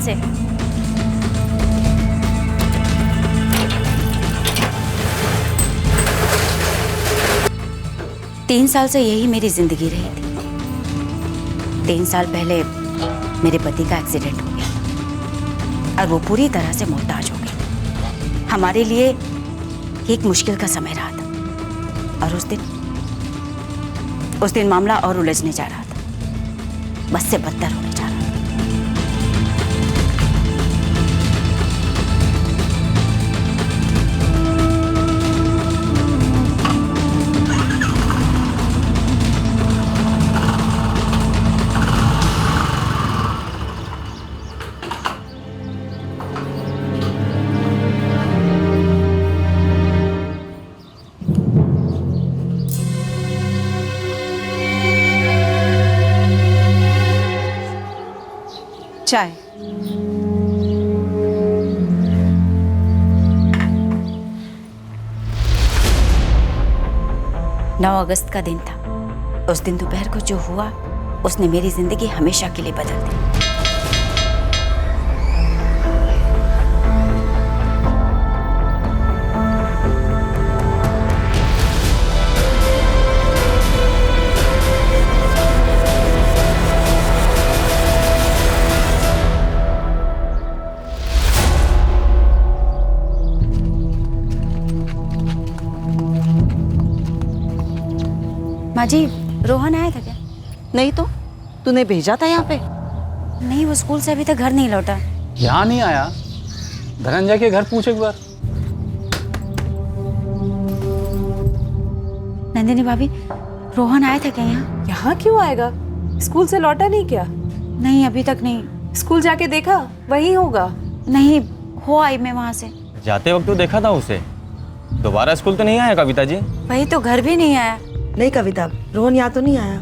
से। तीन साल से यही मेरी जिंदगी रही थी। 3 साल पहले मेरे पति का एक्सीडेंट हो गया और वो पूरी तरह से मोहताज हो गए। हमारे लिए एक मुश्किल का समय रहा था और उस दिन मामला और उलझने जा रहा था, बस से बदतर होने जा रहा था। चाय। 9 अगस्त का दिन था। उस दिन दोपहर को जो हुआ उसने मेरी जिंदगी हमेशा के लिए बदल दी। माँ जी, रोहन आया था क्या? नहीं तो तूने भेजा था यहाँ पे? नहीं, वो स्कूल से अभी तक घर नहीं लौटा। यहाँ नहीं आया? धनंजय के घर पूछ एक बार। नंदिनी भाभी, रोहन आया था क्या यहाँ? यहाँ क्यों आएगा? स्कूल से लौटा नहीं क्या? नहीं, अभी तक नहीं। स्कूल जाके देखा? वही होगा। नहीं, हो आई मैं वहाँ से। जाते वक्त तो देखा था उसे। दोबारा स्कूल तो नहीं आया कविता जी? वही तो, घर भी नहीं आया। नहीं कविता, रोहन यहाँ तो नहीं आया।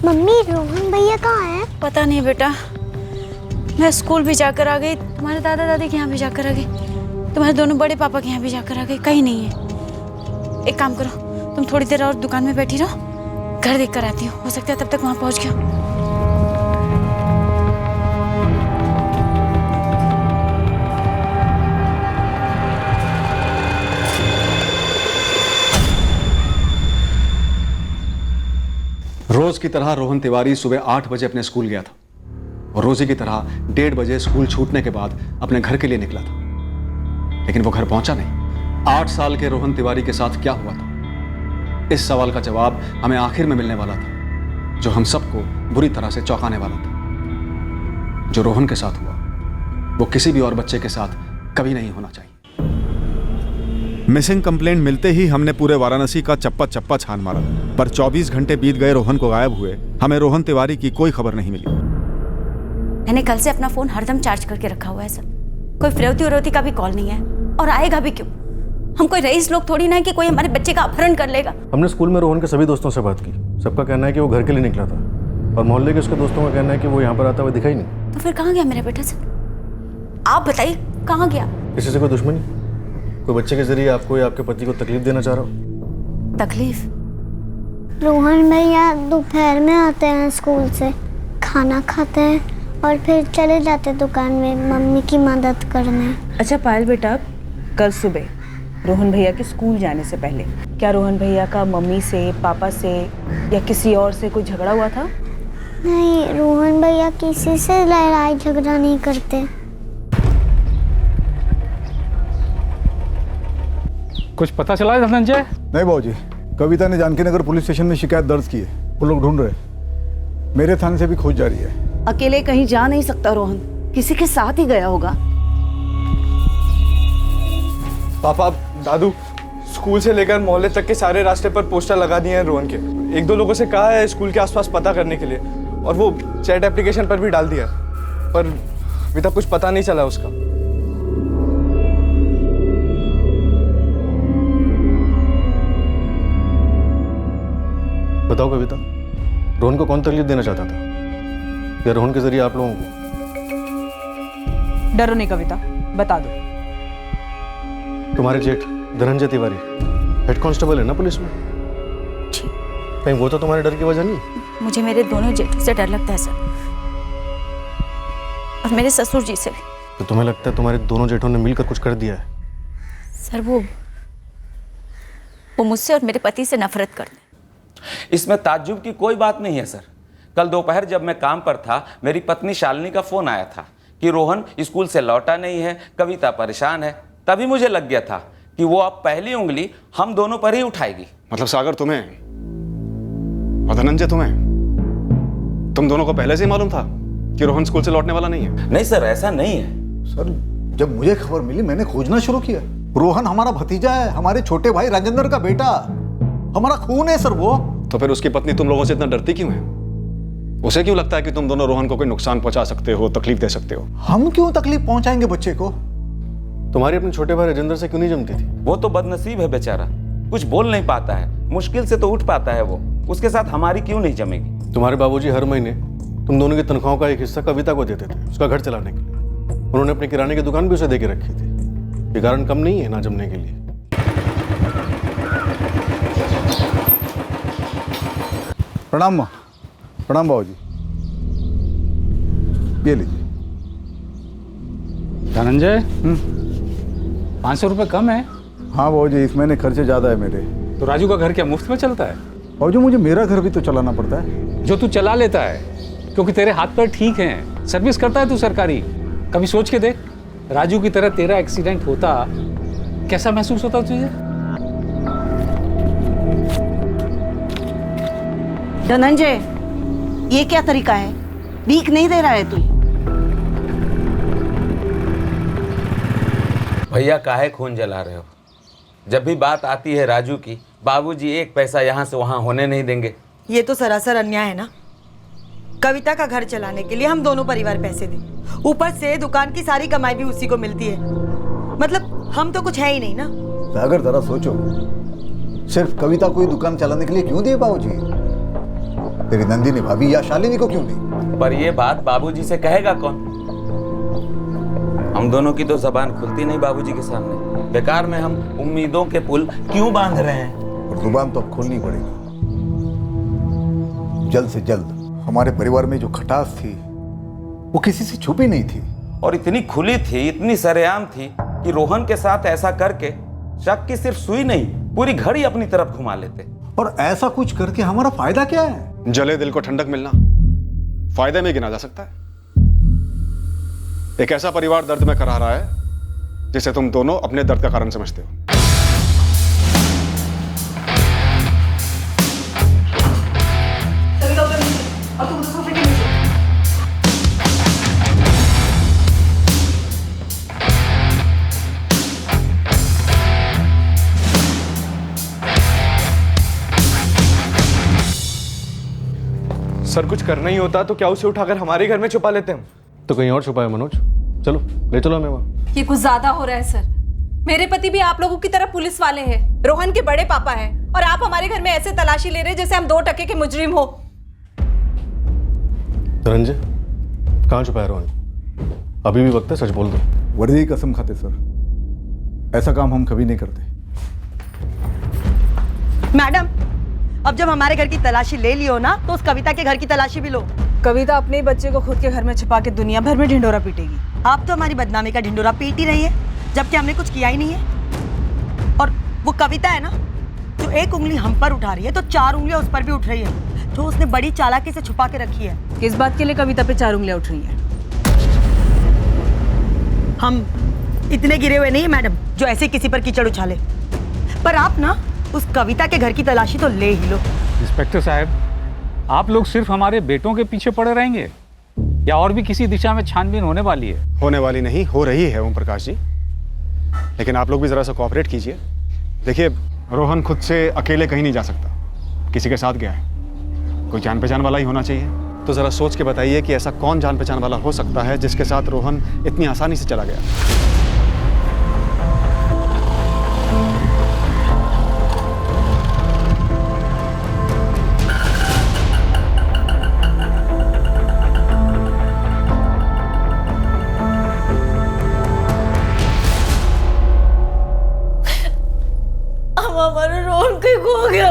मम्मी, रोहन भैया कहाँ है? पता नहीं बेटा, मैं स्कूल भी जाकर आ गई, तुम्हारे दादा दादी के यहाँ भी जाकर आ गई, तुम्हारे दोनों बड़े पापा के यहाँ भी जाकर आ गई, कहीं नहीं है। एक काम करो, तुम थोड़ी देर और दुकान में बैठी रहो, घर देख कर आती हो सकता है तब तक वहाँ पहुँच गया। रोज की तरह रोहन तिवारी सुबह 8 बजे अपने स्कूल गया था और रोजी की तरह 1:30 बजे स्कूल छूटने के बाद अपने घर के लिए निकला था, लेकिन वो घर पहुंचा नहीं। 8 साल के रोहन तिवारी के साथ क्या हुआ था, इस सवाल का जवाब हमें आखिर में मिलने वाला था, जो हम सबको बुरी तरह से चौंकाने वाला था। जो रोहन के साथ हुआ वो किसी भी और बच्चे के साथ कभी नहीं होना चाहिए। मिसिंग कंप्लेंट मिलते ही हमने पूरे वाराणसी का चप्पा चप्पा छान मारा, पर 24 घंटे बीत गए रोहन को गायब हुए। हमें रोहन तिवारी की कोई खबर नहीं मिली। मैंने कल से अपना फोन हरदम चार्ज करके रखा हुआ है सर। कोई फिरौती उरौती का भी कॉल नहीं है और आएगा भी क्यों? हम कोई रईस लोग थोड़ी ना है कि कोई हमारे बच्चे का अपहरण कर लेगा। हमने स्कूल में रोहन के सभी दोस्तों से बात की। सबका कहना है कि वो घर के लिए निकला था और मोहल्ले के उसके दोस्तों का कहना है कि वो यहाँ पर आता हुआ दिखाई नहीं। तो फिर कहाँ गया मेरा बेटा सर? आप बताइए, कहाँ गया? किसी से कोई दुश्मनी? कोई बच्चे के जरिए आपको या आपके पति को तकलीफ देना चाह रहा हो? तकलीफ? रोहन भैया दोपहर में आते हैं स्कूल से, खाना खाते हैं और फिर चले जाते दुकान में मम्मी की मदद करने। अच्छा पायल बेटा, कल सुबह रोहन भैया के स्कूल जाने से पहले क्या रोहन भैया का मम्मी से, पापा से या किसी और से कोई झगड़ा हुआ था? नहीं, रोहन भैया किसी से लड़ाई झगड़ा नहीं करते। कुछ पता चला है धनंजय? नहीं बाबूजी, कविता ने जानकी नगर पुलिस स्टेशन में शिकायत दर्ज की है। वो लोग ढूंढ रहे। मेरे थाने से भी खोज जारी है। अकेले कहीं जा नहीं सकता रोहन, किसी के साथ ही गया होगा। पापा, दादू, स्कूल से लेकर मोहल्ले तक के सारे रास्ते पर पोस्टर लगा दिए हैं रोहन के। 1-2 लोगों से कहा है स्कूल के आसपास पता करने के लिए और वो चैट एप्लीकेशन पर भी डाल दिया, पर अभी तक कुछ पता नहीं चला उसका। बताओ कविता, रोहन को कौन तकलीफ देना चाहता था, या रोहन के जरिए आप लोगों को? डरो नहीं कविता, बता दो। तुम्हारे जेठ धनंजय तिवारी हेड कांस्टेबल है ना पुलिस में? कहीं वो तो तुम्हारे डर की वजह नहीं? मुझे मेरे दोनों जेठों से डर लगता है सर, और मेरे ससुर जी से भी। तो तुम्हें लगता है तुम्हारे दोनों जेठों ने मिलकर कुछ कर दिया है? सर वो मुझसे और मेरे पति से नफरत करते हैं। इसमें ताज्जुब की कोई बात नहीं है सर। कल दोपहर जब मैं काम पर था, मेरी पत्नी शालिनी का फोन आया था कि रोहन स्कूल से लौटा नहीं है, कविता परेशान है। तभी मुझे लग गया था कि वो अब पहली उंगली हम दोनों पर ही उठाएगी। मतलब सागर तुम्हें और धनंजय तुम दोनों को पहले से ही मालूम था कि रोहन स्कूल से लौटने वाला नहीं है? नहीं सर, ऐसा नहीं है। सर जब मुझे खबर मिली मैंने खोजना शुरू किया। रोहन हमारा भतीजा है, हमारे छोटे भाई राजेंद्र का बेटा, हमारा खून है सर वो। तो फिर उसकी पत्नी तुम लोगों से इतना डरती क्यों है? उसे क्यों लगता है कि तुम दोनों रोहन को कोई नुकसान पहुंचा सकते हो, तकलीफ दे सकते हो? हम क्यों तकलीफ पहुंचाएंगे बच्चे को? तुम्हारी अपने छोटे भाई राजेंद्र से क्यों नहीं जमती थी? वो तो बदनसीब है बेचारा, कुछ बोल नहीं पाता है, मुश्किल से तो उठ पाता है वो। उसके साथ हमारी क्यों नहीं जमेगी? तुम्हारे बाबूजी हर महीने तुम दोनों की तनख्वाहों का एक हिस्सा कविता को देते थे उसका घर चलाने के लिए। उन्होंने अपनी किराने की दुकान भी उसे दे के रखी थी। ये कारण कम नहीं है ना जमने के लिए। प्रणाम माँ। प्रणाम बाबूजी। ये लीजिए। धनंजय 500 रुपये कम है। हाँ बाबूजी, इस महीने खर्चे ज़्यादा है मेरे। तो राजू का घर क्या मुफ्त में चलता है? बाबूजी मुझे मेरा घर भी तो चलाना पड़ता है। जो तू चला लेता है क्योंकि तेरे हाथ पैर ठीक हैं, सर्विस करता है तू सरकारी। कभी सोच के देख, राजू की तरह तेरा एक्सीडेंट होता कैसा महसूस होता तुझे? धनंजय, ये क्या तरीका है? भीख नहीं दे रहा है तू। भैया काहे खून जला रहे हो? जब भी बात आती है राजू की, बाबूजी एक पैसा यहाँ से वहाँ होने नहीं देंगे। ये तो सरासर अन्याय है ना। कविता का घर चलाने के लिए हम दोनों परिवार पैसे दें, ऊपर से दुकान की सारी कमाई भी उसी को मिलती है। मतलब हम तो कुछ है ही नहीं ना। सागर जरा सोचो, सिर्फ कविता को ही दुकान चलाने के लिए क्यों दिए बाबूजी? तेरी नंदिनी भाभी या शालिनी को क्यों नहीं? पर ये बात बाबूजी से कहेगा कौन? हम दोनों की तो जबान खुलती नहीं बाबूजी के सामने। बेकार में हम उम्मीदों के पुल क्यों बांध रहे हैं? और जुबान तो अब खोलनी पड़ेगी जल्द से जल्द। हमारे परिवार में जो खटास थी वो किसी से छुपी नहीं थी, और इतनी खुली थी, इतनी सरेआम थी कि रोहन के साथ ऐसा करके शक की सिर्फ सुई नहीं, पूरी घड़ी अपनी तरफ घुमा लेते। और ऐसा कुछ करके हमारा फायदा क्या है? जले दिल को ठंडक मिलना फायदे में गिना जा सकता है। एक ऐसा परिवार दर्द में करा रहा है जिसे तुम दोनों अपने दर्द का कारण समझते हो। सर कुछ करना ही होता तो क्या उसे उठाकर हमारे घर में छुपा लेते हम? तो कहीं और छुपाए मनोज। चलो ले चलो हमें वहाँ। ये कुछ ज्यादा हो रहा है सर। मेरे पति भी आप लोगों की तरह पुलिस वाले हैं, रोहन के बड़े पापा हैं, और आप हमारे घर में ऐसे तलाशी ले रहे हैं जैसे हम 2 टके के मुजरिम हो। धनंजय, कहाँ छुपाया रोहन? अभी भी वक्त है, सच बोल दो। वर्दी की कसम खाते सर, ऐसा काम हम कभी नहीं करते। मैडम, अब जब हमारे घर की तलाशी ले लियो ना, तो उस कविता के घर की तलाशी भी लो। कविता अपने ही बच्चे को खुद के घर में छिपा के दुनिया भर में ढिंडोरा पीटेगी। आप तो हमारी बदनामी का ढिंडोरा पीट ही रही है, जबकि हमने कुछ किया ही नहीं है। और वो कविता है ना, जो एक उंगली हम पर उठा रही है तो 4 उंगलियां उस पर भी उठ रही है, जो उसने बड़ी चालाकी से छुपा के रखी है। किस बात के लिए कविता पे 4 उंगलियां उठ रही हैं? हम इतने गिरे हुए नहीं है मैडम जो ऐसे किसी पर कीचड़ उछाले। पर आप ना उस कविता के घर की तलाशी तो ले ही लो। इंस्पेक्टर साहब, आप लोग सिर्फ हमारे बेटों के पीछे पड़े रहेंगे या और भी किसी दिशा में छानबीन होने वाली है? होने वाली नहीं, हो रही है ओम प्रकाश जी। लेकिन आप लोग भी जरा सा कोऑपरेट कीजिए। देखिए, रोहन खुद से अकेले कहीं नहीं जा सकता, किसी के साथ गया है। कोई जान पहचान वाला ही होना चाहिए। तो जरा सोच के बताइए कि ऐसा कौन जान पहचान वाला हो सकता है जिसके साथ रोहन इतनी आसानी से चला गया। हमारे रोहन कहीं खो गया।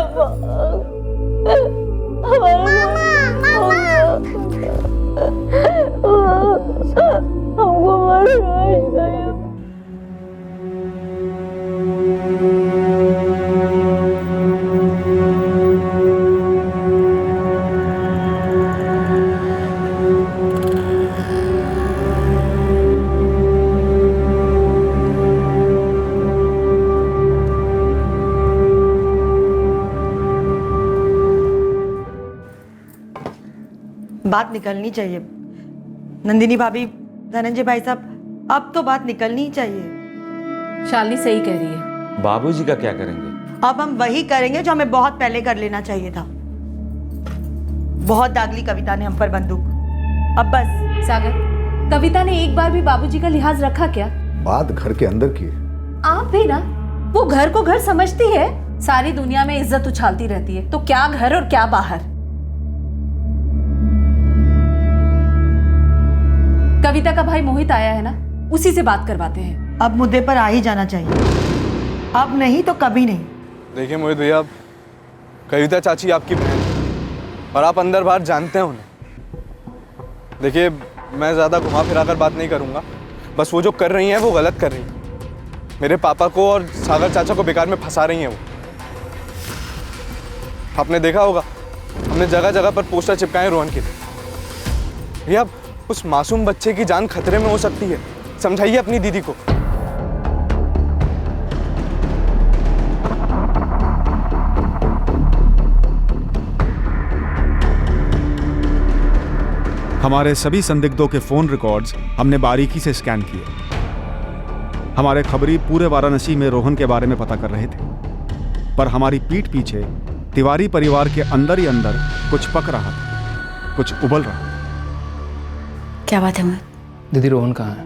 हमको मरवाएगा। बात निकलनी चाहिए नंदिनी भाभी, धनंजय भाई साहब, अब तो बात निकलनी ही चाहिए। शालिनी सही कह रही है। बाबूजी का क्या करेंगे? अब हम वही करेंगे जो हमें बहुत पहले कर लेना चाहिए था। बहुत दाग ली कविता ने हम पर बंदूक, अब बस। सागर, कविता ने एक बार भी बाबूजी का लिहाज रखा क्या? बात घर के अंदर की है। आप भी ना, वो घर को घर समझती है, सारी दुनिया में इज्जत उछालती रहती है, तो क्या घर और क्या बाहर। कविता का भाई मोहित आया है ना, उसी से बात करवाते हैं। अब मुद्दे पर आ ही जाना चाहिए, अब नहीं तो कभी नहीं। देखिए मोहित भैया, कविता चाची आपकी बहन है और आप अंदर बाहर जानते हैं उन्हें। देखिए, मैं ज़्यादा घुमा फिरा कर बात नहीं करूँगा, बस वो जो कर रही हैं वो गलत कर रही हैं। मेरे पापा को और सागर चाचा को बेकार में फंसा रही हैं वो। आपने देखा होगा, हमने जगह जगह पर पोस्टर चिपकाए रोहन के। भैया, उस मासूम बच्चे की जान खतरे में हो सकती है, समझाइए अपनी दीदी को। हमारे सभी संदिग्धों के फोन रिकॉर्ड्स हमने बारीकी से स्कैन किए। हमारे खबरी पूरे वाराणसी में रोहन के बारे में पता कर रहे थे, पर हमारी पीठ पीछे तिवारी परिवार के अंदर ही अंदर कुछ पक रहा था, कुछ उबल रहा था। क्या बात है मोहित? दीदी, रोहन कहाँ है?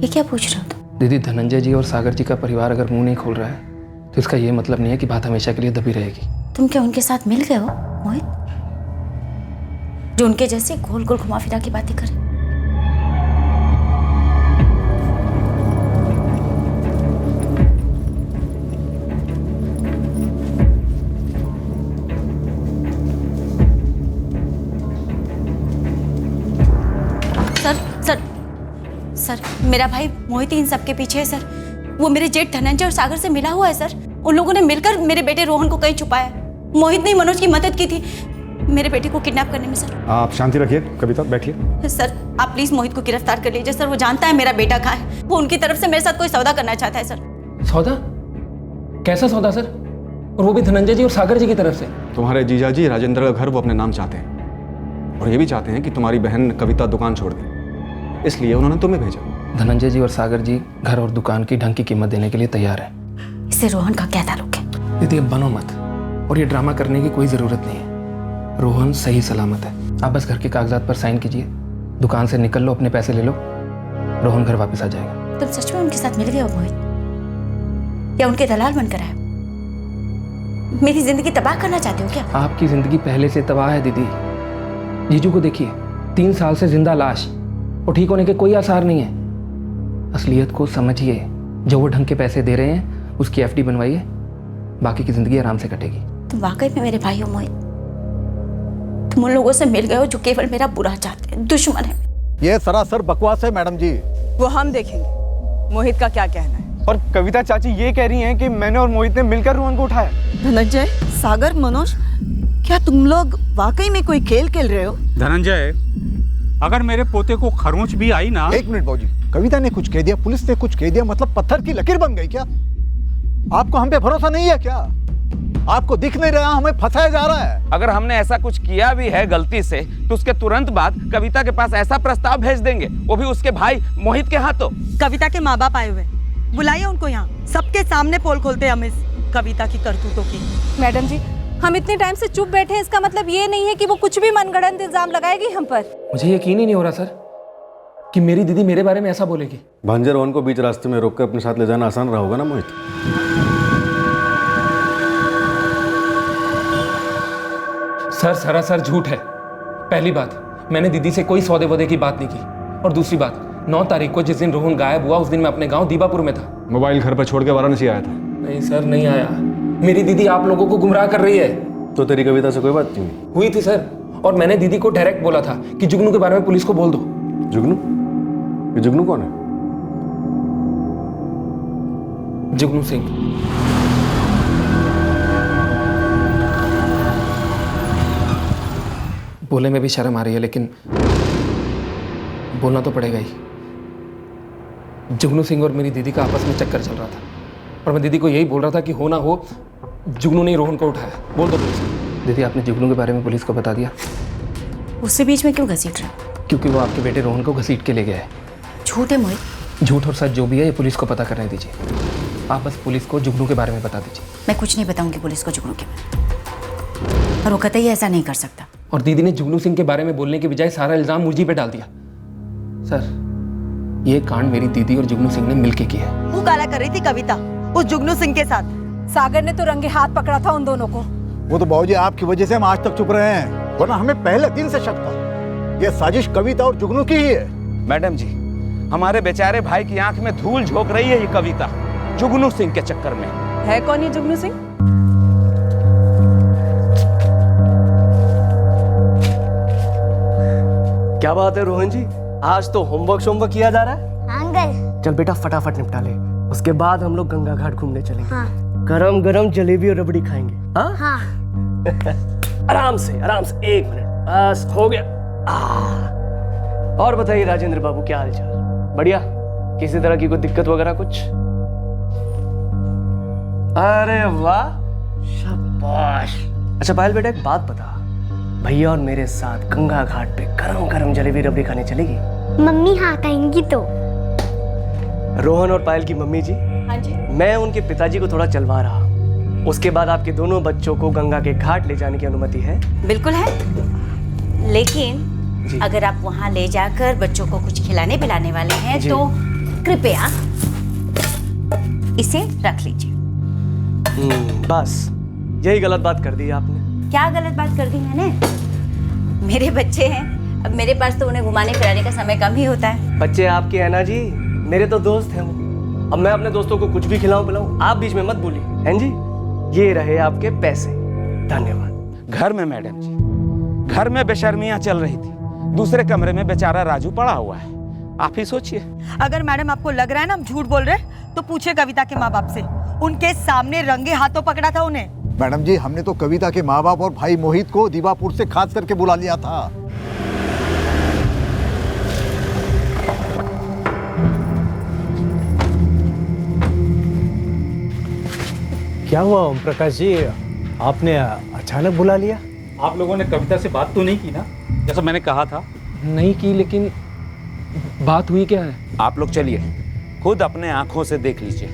ये क्या पूछ रहे हो तुम? दीदी, धनंजय जी और सागर जी का परिवार अगर मुंह नहीं खोल रहा है तो इसका ये मतलब नहीं है कि बात हमेशा के लिए दबी रहेगी। तुम क्या उनके साथ मिल गए हो मोहित, जो उनके जैसे गोल गोल घुमा फिरा की बातें करे? सर, मेरा भाई मोहित इन सब के पीछे है सर। वो मेरे जेठ धनंजय और सागर से मिला हुआ है सर। उन लोगों ने मिलकर मेरे बेटे रोहन को कहीं छुपाया। मोहित ने मनोज की मदद की थी मेरे बेटे को किडनैप करने में सर। आप शांति रखिए, कविता बैठिए। सर, आप प्लीज मोहित को गिरफ्तार कर लीजिए सर। वो जानता है मेरा बेटा कहाँ है। वो उनकी तरफ से मेरे साथ कोई सौदा करना चाहता है सर। सौदा? कैसा सौदा सर? और वो भी धनंजय जी और सागर जी की तरफ से? तुम्हारे जीजा जी राजेंद्र का घर वो अपने नाम चाहते हैं और ये भी चाहते हैं कि तुम्हारी बहन कविता दुकान छोड़ दे, इसलिए उन्होंने तुम्हें भेजा। धनंजय जी और सागर जी घर और दुकान की ढंग की कीमत देने के लिए तैयार है। इससे रोहन का क्या ताल्लुक है? दीदी, अब बनो मत, और ये ड्रामा करने की कोई जरूरत नहीं है। रोहन सही सलामत है। आप बस घर के कागजात पर साइन कीजिए, दुकान से निकल लो, अपने पैसे ले लो, रोहन घर वापस आ जाएगा। तुम सच में उनके साथ मिल गए हो मोहित, या उनके दलाल बनकर आए? मेरी जिंदगी तबाह करना चाहते हो क्या? आपकी जिंदगी पहले से तबाह है दीदी। जीजू को देखिए, 3 साल से जिंदा लाश, और ठीक होने के कोई आसार नहीं है। असलियत को समझिए, जो वो ढंग के पैसे दे रहे हैं उसकी एफडी बनवाइए, बाकी की जिंदगी आराम से कटेगी। तुम वाकई में मेरे भाई हो मोहित। तुम उन लोगों से मिल गए हो जो केवल मेरा बुरा चाहते हैं, दुश्मन है। ये सरासर बकवास है मैडम जी। वो हम देखेंगे मोहित का क्या कहना है। और कविता चाची ये कह रही हैं कि मैंने और मोहित ने मिलकर रोहन को उठाया। धनंजय, सागर, मनोज, क्या तुम लोग वाकई में कोई खेल खेल रहे हो? धनंजय, अगर मेरे पोते को खरोंच भी आई ना। 1 मिनट बाबूजी, कविता ने कुछ कह दिया, पुलिस ने कुछ कह दिया, मतलब पत्थर की लकीर बन गई क्या? आपको हम पे भरोसा नहीं है क्या? आपको दिख नहीं रहा हमें फंसाया जा रहा है? अगर हमने ऐसा कुछ किया भी है गलती से, तो उसके तुरंत बाद कविता के पास ऐसा प्रस्ताव भेज देंगे, वो भी उसके भाई मोहित के हाथों। कविता के माँ बाप आए हुए, बुलाइए उनको यहाँ। सबके सामने पोल खोलते हैं हम इस कविता की करतूतों की। मैडम जी, हम इतने टाइम से चुप बैठे हैं, इसका मतलब ये नहीं है कि वो कुछ भी मनगढ़ंत इल्जाम लगाएगी हम पर। मुझे यकीन ही नहीं हो रहा सर कि मेरी दीदी मेरे बारे में ऐसा बोलेगी। भांजे रोहन को बीच रास्ते में रोककर अपने साथ ले जाना आसान रहा होगा ना मोहित? सर, सरासर झूठ है। पहली बात, मैंने दीदी से कोई सौदे वौदे की बात नहीं की, और दूसरी बात, 9 तारीख को जिस दिन रोहन गायब हुआ उस दिन मैं अपने गांव दीबापुर में था। मोबाइल घर पर छोड़ के वाराणसी आया था? नहीं सर, नहीं आया। मेरी दीदी आप लोगों को गुमराह कर रही है। तो तेरी कविता से कोई बात नहीं हुई? हुई थी सर, और मैंने दीदी को डायरेक्ट बोला था कि जुगनू के बारे में पुलिस को बोल दो। जुगनू? ये जुगनू कौन है? जुगनू सिंह। बोले में भी शर्म आ रही है, लेकिन बोलना तो पड़ेगा ही। जुगनू सिंह और मेरी दीदी का आपस में चक्कर चल रहा था, और मैं दीदी को यही बोल रहा था कि हो ना हो जुगनू ने रोहन को उठाया। बोल दो पुलिस। दीदी, आपने जुगनू के बारे में पुलिस को बता दिया? उससे बीच में क्यों घसीट रहा? क्योंकि वो आपके बेटे रोहन को घसीट के ले गया है। झूठ है मोहित। झूठ और सच जो भी है, ये पुलिस को पता करने दीजिए। आप बस पुलिस को जुगनू के बारे में बता दीजिए। मैं कुछ नहीं बताऊंगी पुलिस को जुगनू के बारे में, और वो कतई ऐसा नहीं कर सकता। और दीदी ने जुगनू सिंह के बारे में बोलने के बजाय सारा इल्जाम मुझी पे डाल दिया। सर, ये कांड मेरी दीदी और जुगनू सिंह ने मिलके किया है। मुंह काला कर रही थी कविता उस जुगनू सिंह के साथ। सागर ने तो रंगे हाथ पकड़ा था उन दोनों को। वो तो बाबूजी आपकी वजह से हम आज तक चुप रहे हैं, वरना हमें पहले दिन से शक था ये साजिश कविता और जुगनू की ही है। मैडम जी, हमारे बेचारे भाई की आंख में धूल झोंक रही है ये कविता जुगनू सिंह के चक्कर में। है कौन ये जुगनू सिंह? क्या बात है रोहन जी, आज तो होमवर्क किया जा रहा है? अंकल। चल बेटा फटाफट निपटा ले, उसके बाद हम लोग गंगा घाट घूमने चलेंगे। हाँ। गरम गरम जलेबी और रबड़ी खाएंगे। हाँ? हाँ। आराम से 1 मिनट, बस हो गया। और बताइए राजेंद्र बाबू, क्या हाल चाल? बढ़िया? किसी तरह की कोई दिक्कत वगैरह कुछ? अरे वाह, शाबाश। अच्छा पायल बेटा, एक बात बता, भैया और मेरे साथ गंगा घाट पे गरम गरम जलेबी रबड़ी खाने चलेगी? मम्मी हाँ कहेंगी तो। रोहन और पायल की मम्मी जी, हाँ जी। मैं उनके पिताजी को थोड़ा चलवा रहा हूँ, उसके बाद आपके दोनों बच्चों को गंगा के घाट ले जाने की अनुमति है? बिल्कुल है, लेकिन अगर आप वहाँ ले जाकर बच्चों को कुछ खिलाने पिलाने वाले हैं तो कृपया इसे रख लीजिए। बस यही गलत बात कर दी आपने। क्या गलत बात कर दी मैंने? मेरे बच्चे हैं, अब मेरे पास तो उन्हें घुमाने फिराने का समय कम ही होता है। बच्चे आपके हैं ना जी, मेरे तो दोस्त हैं वो। अब मैं अपने दोस्तों को कुछ भी खिलाऊं पिलाऊं, आप बीच में मत बोलिए, हैं जी? ये रहे आपके पैसे, धन्यवाद। घर में मैडम जी, घर में बेशर्मियां चल रही थी, दूसरे कमरे में बेचारा राजू पड़ा हुआ है। आप ही सोचिए। अगर मैडम आपको लग रहा है ना हम झूठ बोल रहे हैं, तो पूछे कविता के माँ बाप से, उनके सामने रंगे हाथों पकड़ा था उन्हें। मैडम जी, हमने तो कविता के माँ बाप और भाई मोहित को दीवापुर से खास करके बुला लिया था। क्या हुआ ओम प्रकाश जी, आपने अचानक बुला लिया? आप लोगों ने कविता से बात तो नहीं की ना, जैसा मैंने कहा था? नहीं की, लेकिन बात हुई क्या है? आप लोग चलिए, खुद अपने आंखों से देख लीजिए।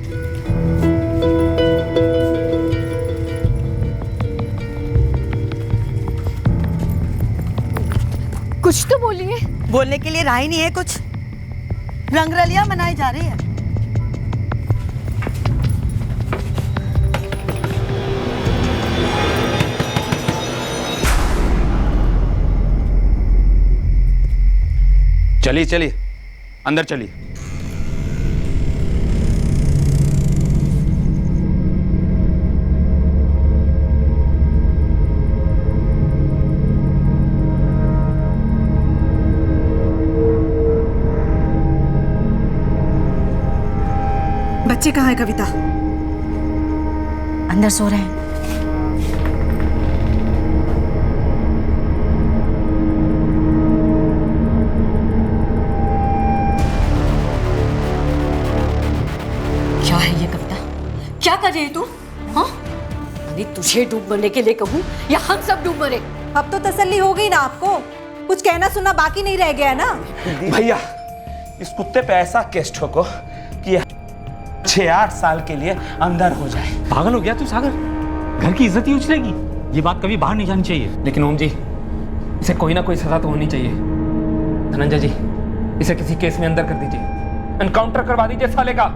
कुछ तो बोलिए। बोलने के लिए राह ही नहीं है कुछ। रंगरलियां मनाई जा रही है। चलिए चलिए, अंदर चलिए। बच्चे कहाँ है कविता? अंदर सो रहे हैं। क्या है ये कविता? क्या कर रही है तू? हाँ? अरे तुझे डूब मरने के लिए कहूँ या हम सब डूब मरे? अब तो तसल्ली हो गई ना आपको, कुछ कहना सुनना बाकी नहीं रह गया है ना? भैया, इस कुत्ते पे ऐसा केस ठोको कि 6-8 साल के लिए अंदर हो जाए। पागल हो गया तू सागर? घर की इज्जत ही उछलेगी। ये बात कभी बाहर नहीं जानी चाहिए। लेकिन ओम जी, इसे कोई ना कोई सजा तो होनी चाहिए। धनंजय जी, इसे किसी केस में अंदर कर दीजिए, एनकाउंटर करवा दीजिए साले का।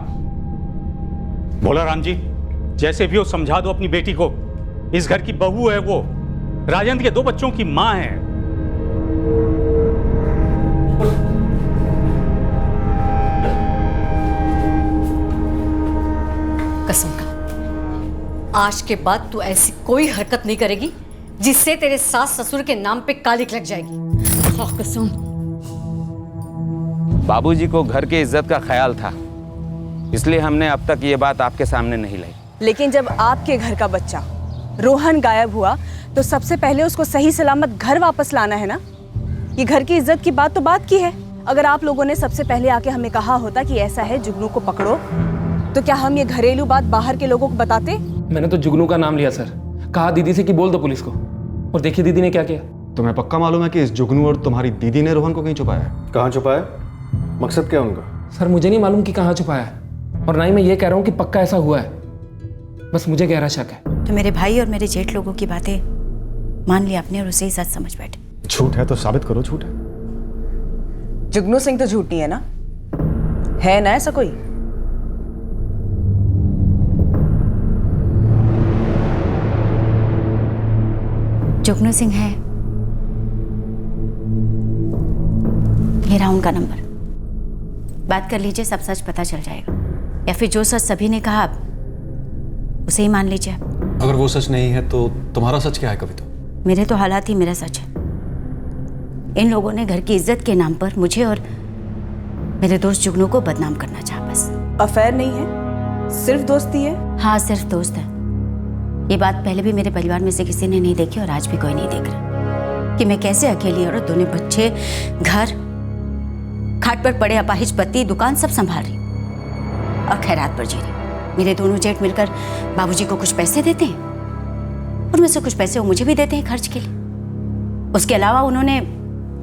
बोला राम जी, जैसे भी हो समझा दो अपनी बेटी को। इस घर की बहू है वो, राजेंद्र के 2 बच्चों की माँ है। कसम का, आज के बाद तू ऐसी कोई हरकत नहीं करेगी जिससे तेरे सास ससुर के नाम पे कालिक लग जाएगी। हाँ कसम। बाबूजी को घर की इज्जत का ख्याल था, इसलिए हमने अब तक ये बात आपके सामने नहीं लाई। लेकिन जब आपके घर का बच्चा रोहन गायब हुआ तो सबसे पहले उसको सही सलामत घर वापस लाना है ना। ये घर की इज्जत की बात तो बात की है। अगर आप लोगों ने सबसे पहले आके हमें कहा होता कि ऐसा है, जुगनू को पकड़ो, तो क्या हम ये घरेलू बात बाहर के लोगों को बताते? मैंने तो जुगनू का नाम लिया सर, कहा दीदी से कि बोल दो पुलिस को, और देखिए दीदी ने क्या किया। तुम्हें पक्का मालूम है कि इस जुगनू और तुम्हारी दीदी ने रोहन को कहीं छुपाया है? कहाँ छुपाया? मकसद क्या उनका? सर मुझे नहीं मालूम कि कहाँ छुपाया है, और ना ही मैं ये कह रहा हूँ कि पक्का ऐसा हुआ है, बस मुझे गहरा शक है। तो मेरे भाई और मेरे जेठ लोगों की बातें मान ली आपने और उसे ही सच समझ बैठे। झूठ है तो साबित करो झूठ है। जुगनू सिंह तो झूठ नहीं है ना? है ना ऐसा कोई? जुगनू सिंह है, ये रहा उनका नंबर, बात कर लीजिए, सब सच पता चल जाएगा। या फिर जो सच सभी ने कहा उसे ही मान लीजिए। अगर वो सच नहीं है तो तुम्हारा सच क्या है कविता? मेरे तो हालात ही मेरा सच है। इन लोगों ने घर की इज्जत के नाम पर मुझे और मेरे दोस्त जुगनू को बदनाम करना चाहा। बस अफेयर नहीं है, सिर्फ दोस्ती है। हाँ सिर्फ दोस्त है। ये बात पहले भी मेरे परिवार में से किसी ने नहीं देखी और आज भी कोई नहीं देख रहा कि मैं कैसे अकेली औरत, दोनों बच्चे, घर, खाट पर पड़े अपाहिज पति, दुकान सब संभाल रही और खैरात पर जी रही। मेरे दोनों जेठ मिलकर बाबूजी को कुछ पैसे देते हैं, उनमें से कुछ पैसे वो मुझे भी देते हैं खर्च के लिए। उसके अलावा उन्होंने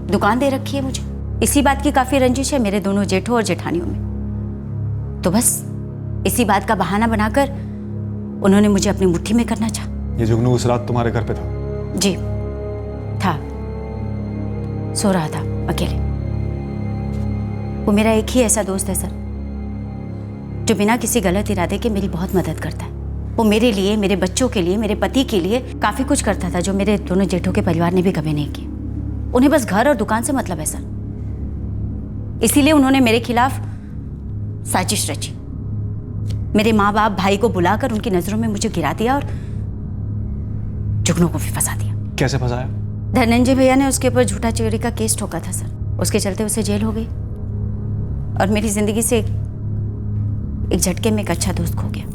दुकान दे रखी है मुझे। इसी बात की काफी रंजिश है मेरे दोनों जेठों और जेठानियों में। तो बस इसी बात का बहाना बनाकर उन्होंने मुझे अपनी मुट्ठी में करना चाहा। ये जुगनू उस रात तुम्हारे घर पे था? जी था, सो रहा था अकेले। वो मेरा एक ही ऐसा दोस्त है सर जो बिना किसी गलत इरादे के मेरी बहुत मदद करता है। वो मेरे लिए, मेरे बच्चों के लिए, मेरे पति के लिए काफी कुछ करता था जो मेरे दोनों जेठों के परिवार ने भी कभी नहीं किया। उन्हें बस घर और दुकान से मतलब है सर, इसीलिए उन्होंने मेरे खिलाफ साजिश रची। मेरे माँ बाप, भाई को बुलाकर उनकी नजरों में मुझे गिरा दिया और जुगनू को भी फंसा दिया। कैसे फंसाया? धनंजय भैया ने उसके ऊपर झूठा चोरी का केस ठोका था सर, उसके चलते उसे जेल हो गई और मेरी जिंदगी से एक झटके में एक अच्छा दोस्त खो गया।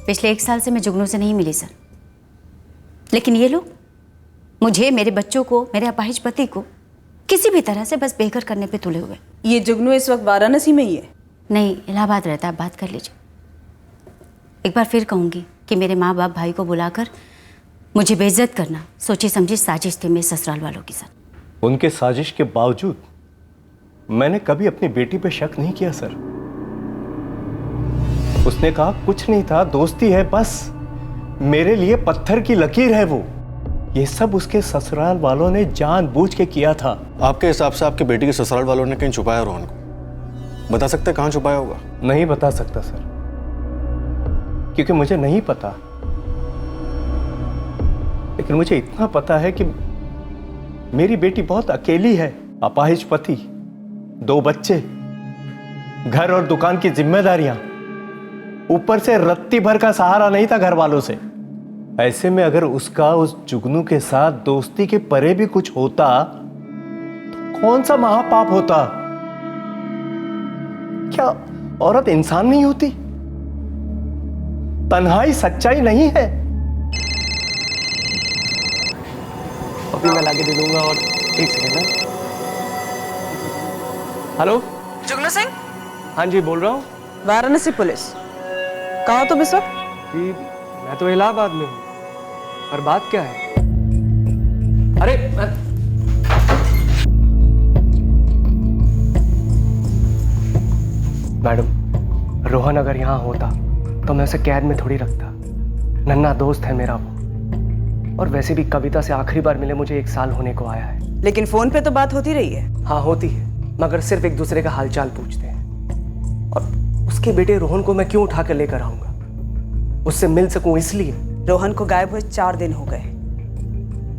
पिछले 1 साल से मैं जुगनू से नहीं मिली सर, लेकिन ये लोग मुझे, मेरे बच्चों को, मेरे अपाहिज पति को किसी भी तरह से बस बेघर करने पे तुले हुए। ये जुगनू इस वक्त वाराणसी में ही है? नहीं, इलाहाबाद रहता है। बात कर लीजिए। एक बार फिर कहूंगी कि मेरे माँ बाप, भाई को बुलाकर मुझे बेइज्जत करना सोची समझी साजिश थी मेरे ससुराल वालों के साथ। उनके साजिश के बावजूद मैंने कभी अपनी बेटी पे शक नहीं किया सर। उसने कहा कुछ नहीं था, दोस्ती है बस, मेरे लिए पत्थर की लकीर है वो। ये सब उसके ससुराल वालों ने जानबूझ के किया था। आपके हिसाब से आपके बेटी के ससुराल वालों ने कहीं छुपाया रोहन को? बता सकते कहाँ छुपाया होगा? नहीं बता सकता सर, क्योंकि मुझे नहीं पता। लेकिन मुझे इतना पता है कि मेरी बेटी बहुत अकेली है, अपाहिज पति, 2 बच्चे, घर और दुकान की जिम्मेदारियां, ऊपर से रत्ती भर का सहारा नहीं था घर वालों से। ऐसे में अगर उसका उस जुगनू के साथ दोस्ती के परे भी कुछ होता तो कौन सा महापाप होता? क्या औरत इंसान नहीं होती? तन्हाई सच्चाई नहीं है? अभी मैं लाके दे दूंगा। और एक सेकेंड ना। हेलो जुगनू सिंह? हाँ जी बोल रहा हूँ। वाराणसी पुलिस। कहाँ हो तुम इस वक्त? जी मैं तो इलाहाबाद में हूँ। पर बात क्या है? अरे मैडम, रोहन अगर यहाँ होता तो मैं उसे कैद में थोड़ी रखता। नन्हा दोस्त है मेरा वो। और वैसे भी कविता से आखिरी बार मिले मुझे 1 साल होने को आया है। लेकिन फोन पे तो बात होती रही है। हाँ होती है, मगर सिर्फ एक दूसरे का हालचाल पूछते हैं। और उसके बेटे रोहन को मैं क्यों उठा कर लेकर आऊंगा? उससे मिल सकूं इसलिए। रोहन को गायब हुए 4 दिन हो गए,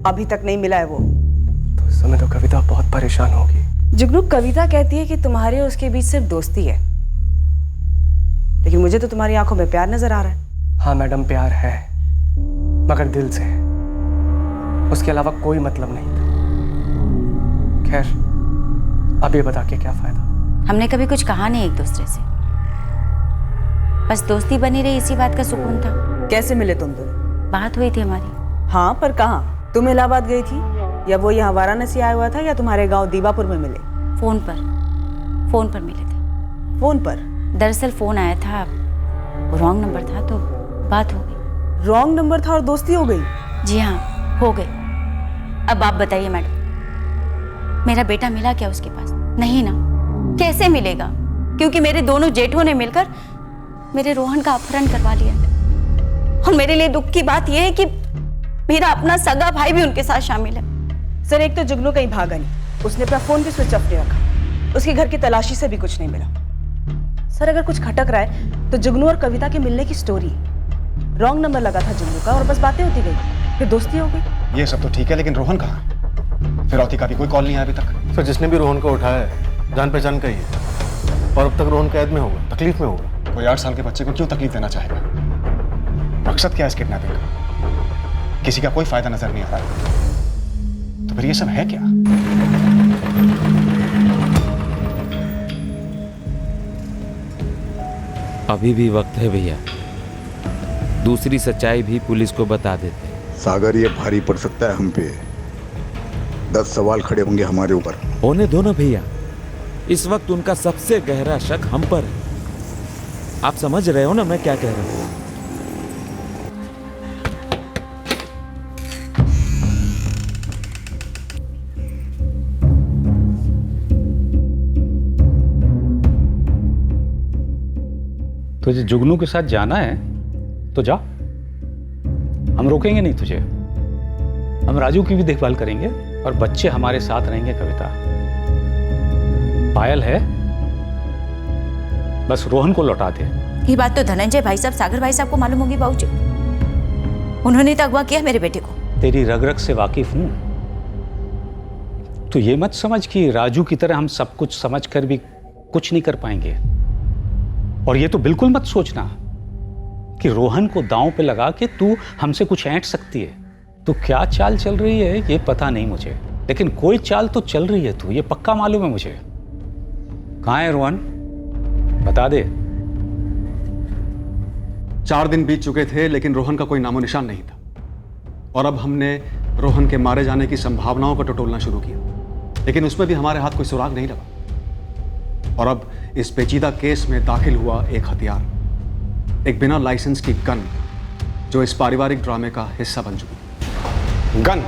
अभी तक नहीं मिला है वो। तो इस समय तो कविता बहुत परेशान होगी। जुगनू, कविता कहती है कि तुम्हारे और उसके बीच सिर्फ दोस्ती है। लेकिन मुझे तो तुम्हारी आंखों में प्यार नजर आ रहा है। हाँ मैडम, प्यार है, मगर दिल से है, उसके अलावा कोई मतलब नहीं था। खैर, अब ये बता के क्या फायदा। हमने कभी कुछ कहा नहीं एक दूसरे से, बस दोस्ती बनी रही, इसी बात का सुकून था। कैसे मिले तुम दोनों? बात हुई थी हमारी। हाँ, पर कहाँ? तुम इलाहाबाद गई थी या वो यहाँ वाराणसी आया हुआ था या तुम्हारे गांव दीवापुर में मिले? फोन पर मिले थे। फोन पर? दरअसल फोन आया था, रॉन्ग नंबर था तो बात हो गई। रॉन्ग नंबर था और दोस्ती हो गई? जी हाँ, हो गई। अब आप बताइए मैडम, मेरा बेटा मिला क्या उसके पास? नहीं ना, कैसे मिलेगा? क्योंकि मेरे दोनों जेठों ने मिलकर मेरे रोहन का अपहरण करवा लिया। और मेरे लिए दुख की बात यह है कि मेरा अपना सगा भाई भी उनके साथ शामिल है। सर, एक तो जुगनू कहीं भागा नहीं, उसने अपना फोन भी स्विच ऑफ नहीं रखा, उसके घर की तलाशी से भी कुछ नहीं मिला। सर, अगर कुछ खटक रहा है तो जुगनू और कविता के मिलने की स्टोरी। रॉन्ग नंबर लगा था जुगनू का और बस बातें होती गई, फिर दोस्ती हो गई। ये सब तो ठीक है, लेकिन रोहन कहाँ? फिरौती का भी कोई कॉल नहीं आया अभी तक। सर, जिसने भी रोहन को उठाया है जान पहचान का ही है, और अब तक रोहन कैद में होगा, तकलीफ में होगा। कोई 8 साल के बच्चे को क्यों तकलीफ देना चाहेगा? मकसद क्या है इस किडनैपिंग का? किसी का कोई फायदा नजर नहीं आ रहा है, तो फिर ये सब है क्या? अभी भी वक्त है भैया, दूसरी सच्चाई भी पुलिस को बता देते। सागर, ये भारी पड़ सकता है हम पे। 10 सवाल खड़े होंगे हमारे ऊपर। होने दो ना भैया, इस वक्त उनका सबसे गहरा शक हम पर है। आप समझ रहे हो ना मैं क्या कह रहा हूं? तुझे जुगनू के साथ जाना है तो जा, हम रोकेंगे नहीं तुझे। हम राजू की भी देखभाल करेंगे और बच्चे हमारे साथ रहेंगे। कविता, पायल है, बस रोहन को लौटा दे। ये बात तो धनंजय भाई साहब, सागर भाई साहब को मालूम होगी बाबूजी। उन्होंने तो अगवा किया मेरे बेटे को। तेरी रग रग से वाकिफ हूं। तो ये मत समझ कि राजू की तरह हम सब कुछ समझ कर भी कुछ नहीं कर पाएंगे। और ये तो बिल्कुल मत सोचना कि रोहन को दांव पे लगा के तू हमसे कुछ ऐंठ सकती है। तो क्या चाल चल रही है ये पता नहीं मुझे, लेकिन कोई चाल तो चल रही है तू, ये पक्का मालूम है मुझे। कहाँ है रोहन, बता दे। 4 दिन बीत चुके थे, लेकिन रोहन का कोई नामो निशान नहीं था। और अब हमने रोहन के मारे जाने की संभावनाओं को टटोलना शुरू किया, लेकिन उसमें भी हमारे हाथ कोई सुराग नहीं लगा। और अब इस पेचीदा केस में दाखिल हुआ एक हथियार, एक बिना लाइसेंस की गन, जो इस पारिवारिक ड्रामे का हिस्सा बन चुकी। Gun,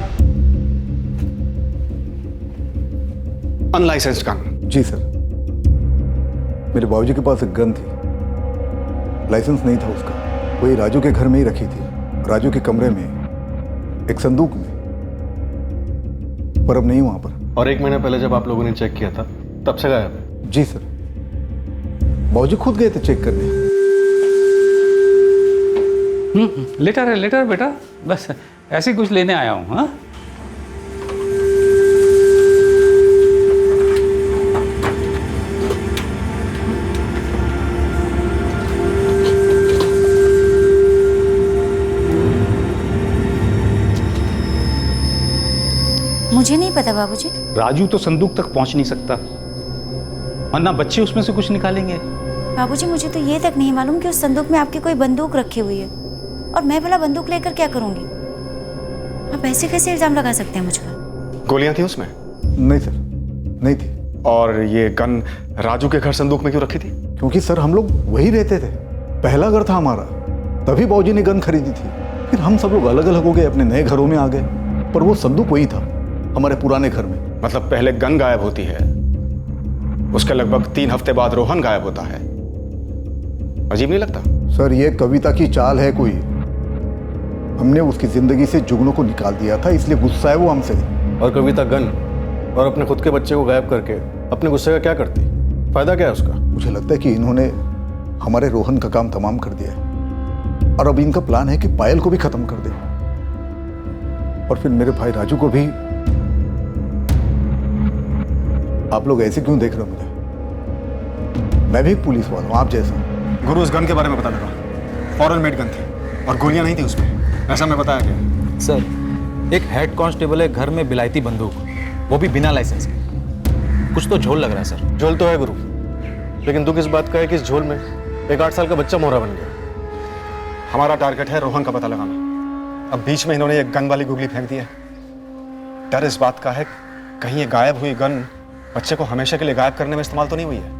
unlicensed gun. जी सर, मेरे बाबूजी के पास एक गन थी, लाइसेंस नहीं था उसका। वही राजू के घर में ही रखी थी, राजू के कमरे में, एक संदूक में, पर अब नहीं वहां पर। और 1 महीना पहले जब आप लोगों ने चेक किया था तब से गायब है? जी सर, बाबूजी खुद गए थे चेक करने। लेटर है, लेटर बेटा, बस ऐसे कुछ लेने आया हूं। हाँ, मुझे नहीं पता बाबूजी। राजू तो संदूक तक पहुंच नहीं सकता, और ना बच्चे उसमें से कुछ निकालेंगे। बाबूजी, मुझे तो ये तक नहीं मालूम कि उस संदूक में आपकी कोई बंदूक रखी हुई है, और मैं भला बंदूक लेकर क्या करूंगी? आप ऐसे कैसे इल्जाम लगा सकते हैं मुझ पर? गोलियां थी उसमें? नहीं सर, नहीं थी। और ये गन राजू के घर संदूक में क्यों रखी थी? क्योंकि सर हम लोग वही रहते थे, पहला घर था हमारा, तभी बाबूजी ने गन खरीदी थी। फिर हम सब लोग अलग अलग हो गए, अपने नए घरों में आ गए, पर वो संदूक वही था हमारे पुराने घर में। मतलब पहले गन गायब होती है, उसके लगभग 3 हफ्ते बाद रोहन गायब होता है। अजीब नहीं लगता? सर, ये कविता की चाल है कोई। हमने उसकी जिंदगी से जुगनू को निकाल दिया था, इसलिए गुस्सा है वो हमसे। और कविता गन और अपने खुद के बच्चे को गायब करके अपने गुस्से का क्या करती? फायदा क्या है उसका? मुझे लगता है कि इन्होंने हमारे रोहन का काम तमाम कर दिया है, और अब इनका प्लान है कि पायल को भी खत्म कर दे, और फिर मेरे भाई राजू को भी। आप लोग ऐसे क्यों देख रहे हो मुझे? मैं भी पुलिस वाला हूं, आप जैसा। गुरु, उस गन के बारे में पता लगा, फॉरेन मेड गन थी और गोलियां नहीं थी उसमें, ऐसा मैं बताया क्या? सर, एक हेड कांस्टेबल है घर में बिलायती बंदूक, वो भी बिना लाइसेंस के। कुछ तो झोल लग रहा है सर। झोल तो है गुरु, लेकिन दुख इस बात का है कि इस झोल में एक 8 साल का बच्चा मोहरा बन गया। हमारा टारगेट है रोहन का पता लगाना। अब बीच में इन्होंने एक गन वाली गुगली फेंक दी है। डर इस बात का है कहीं ये गायब हुई गन बच्चे को हमेशा के लिए गायब करने में इस्तेमाल तो नहीं हुई है।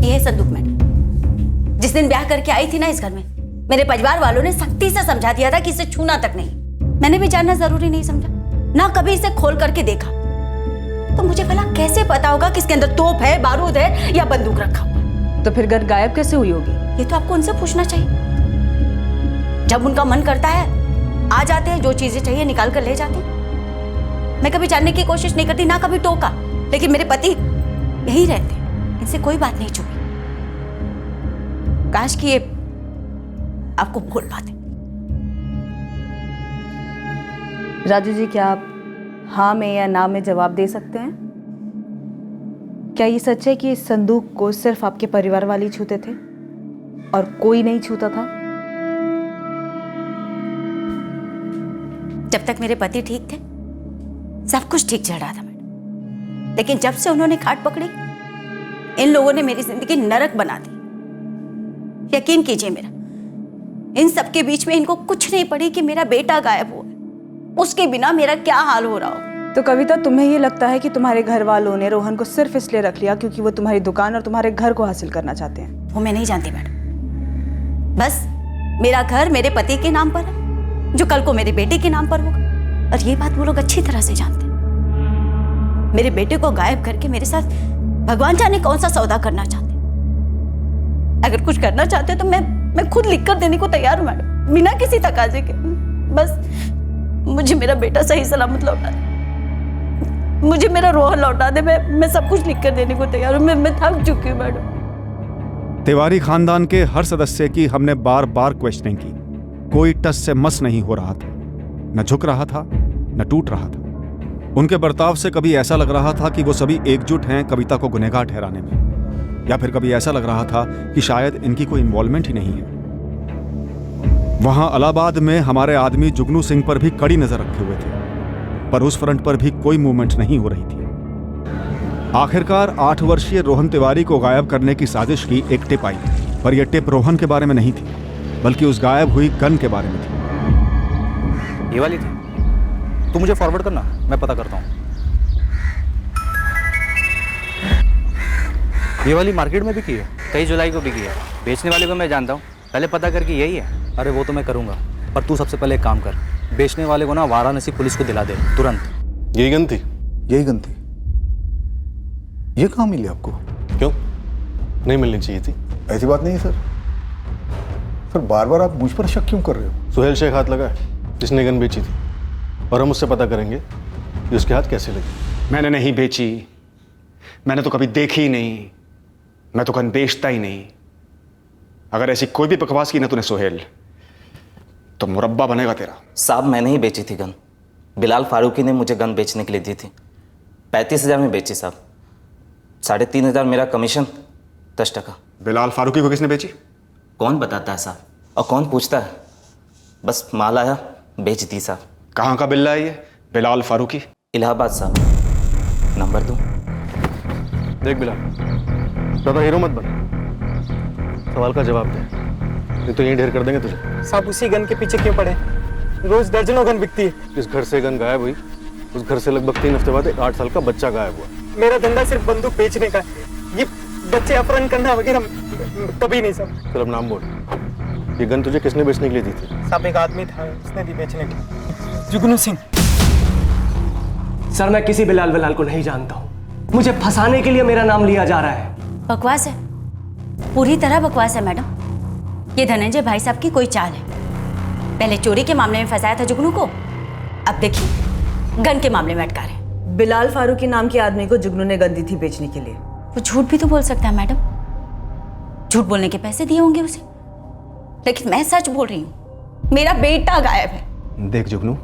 ये है संदूक मैडम। जिस दिन ब्याह करके आई थी ना इस घर में, मेरे परिवार वालों ने सख्ती से समझा दिया था कि इसे छूना तक नहीं। मैंने भी जानना जरूरी नहीं समझा, ना कभी इसे खोल करके देखा। तो मुझे भला कैसे पता होगा कि इसके अंदर तोप है, बारूद है या बंदूक रखा हुआ? तो फिर गन गायब कैसे हुई होगी? ये तो आपको उनसे पूछना चाहिए। जब उनका मन करता है आ जाते हैं, जो चीजें चाहिए निकाल कर ले जाते हैं। मैं कभी जानने की कोशिश नहीं करती, ना कभी टोका, लेकिन मेरे पति यही रहते, इनसे कोई बात नहीं छुपी। काश कि ये आपको बोल पाते। राजू जी, क्या आप हाँ में या ना में जवाब दे सकते हैं? क्या ये सच है कि इस संदूक को सिर्फ आपके परिवार वाले छूते थे और कोई नहीं छूता था? जब तक मेरे पति ठीक थे सब कुछ ठीक चल रहा था मैडम, लेकिन जब से उन्होंने खाट पकड़ी, इन लोगों ने मेरी जिंदगी नरक बना दी। यकीन कीजिए मेरा, इन सब के बीच में इनको कुछ नहीं पड़ी कि मेरा बेटा गायब हुआ, उसके बिना मेरा क्या हाल हो रहा हो। तो कविता, तुम्हें ये लगता है कि तुम्हारे घर वालों ने रोहन को सिर्फ इसलिए रख लिया क्योंकि वो तुम्हारी दुकान और तुम्हारे घर को हासिल करना चाहते हैं? वो मैं नहीं जानती मैडम। बस मेरा घर मेरे पति के नाम पर है, जो कल को मेरे बेटे के नाम पर होगा, और ये बात वो लोग अच्छी तरह से जानते हैं। मेरे बेटे को गायब करके मेरे साथ भगवान जाने कौन सा सौदा करना चाहते हैं। अगर कुछ करना चाहते हो तो मैं खुद लिख कर देने को तैयार हूँ मैडम, बिना किसी तकाजे के। बस मुझे मेरा बेटा सही सलामत लौटा दे, मुझे मेरा रोहन लौटा दे। मैं सब कुछ लिख कर देने को तैयार हूँ। मैं थक चुकी हूँ मैडम। तिवारी खानदान के हर सदस्य की हमने बार बार क्वेश्चनिंग की, कोई टस से मस नहीं हो रहा था, न झुक रहा था न टूट रहा था। उनके बर्ताव से कभी ऐसा लग रहा था कि वो सभी एकजुट हैं कविता को गुनहगार ठहराने में, या फिर कभी ऐसा लग रहा था कि शायद इनकी कोई इन्वॉल्वमेंट ही नहीं है। वहां इलाहाबाद में हमारे आदमी जुगनू सिंह पर भी कड़ी नजर रखे हुए थे, पर उस फ्रंट पर भी कोई मूवमेंट नहीं हो रही थी। आखिरकार 8 वर्षीय रोहन तिवारी को गायब करने की साजिश की एक टिप आई, पर यह टिप रोहन के बारे में नहीं थी, बल्कि उस गायब हुई गन के बारे में थी। ये वाली थी? तू मुझे फॉरवर्ड करना, मैं पता करता हूँ। ये वाली मार्केट में बिकी है, 23 जुलाई को बिकी है। बेचने वाले को मैं जानता हूँ, पहले पता करके यही है। अरे वो तो मैं करूँगा, पर तू सबसे पहले एक काम कर, बेचने वाले को ना वाराणसी पुलिस को दिला दे तुरंत। यही गन थी? यही गन थी। ये कहाँ मिली आपको? क्यों नहीं मिलनी चाहिए थी? ऐसी बात नहीं है सर। सर बार बार आप मुझ पर शक क्यों कर रहे हो? सुहेल शेख हाथ लगा है, जिसने गन बेची थी, और हम उससे पता करेंगे कि उसके हाथ कैसे लगे। मैंने नहीं बेची, मैंने तो कभी देखी ही नहीं, मैं तो गन बेचता ही नहीं। अगर ऐसी कोई भी बकवास की ना तूने सुहेल, तो मुरब्बा बनेगा तेरा। साहब मैंने ही बेची थी गन, बिलाल फारूकी ने मुझे गन बेचने के लिए दी थी। 35,000 में बेची साहब, 3,500 मेरा कमीशन, 10%। बिलाल फारूकी को किसने बेची? कौन बताता है साहब, और कौन पूछता है? बस माल आया, बेच दी साहब। कहाँ का बिल्ला है ये बिलाल फारूकी? इलाहाबाद साहब। नंबर दूं? देख बिलाल, ज़्यादा हीरो मत बन, सवाल का जवाब दे, नहीं तो यहीं ढेर कर देंगे तुझे। साहब उसी गन के पीछे क्यों पड़े? रोज दर्जनों गन बिकती है। इस घर से गन गायब हुई, उस घर से लगभग 3 हफ्ते बाद एक 8 साल का बच्चा गायब हुआ। मेरा धंधा सिर्फ बंदूक बेचने का है, ये बच्चे अपहरण करना वगैरह कभी नहीं साहब। चल अब नाम बोल, ये गन तुझे किसने बेचने के लिए दी थी? साहब एक आदमी था, उसने दी बेचने के लिए। जुगनू सिंह। सर मैं किसी बिलाल को नहीं जानता हूँ, मुझे फंसाने के लिए मेरा नाम लिया जा रहा है। बकवास है, पूरी तरह बकवास है मैडम। ये धनंजय भाई साहब की कोई चाल है। पहले चोरी के मामले में फंसाया था जुगनू को, अब देखिए गन के मामले में अटका रहे। बिलाल फारूकी नाम के आदमी को जुगनू ने गन दी थी बेचने के लिए। वो झूठ भी तो बोल सकता है मैडम, झूठ बोलने के पैसे दिए होंगे उसे, लेकिन मैं सच बोल रही हूँ, मेरा बेटा गायब है। देख जुगनू,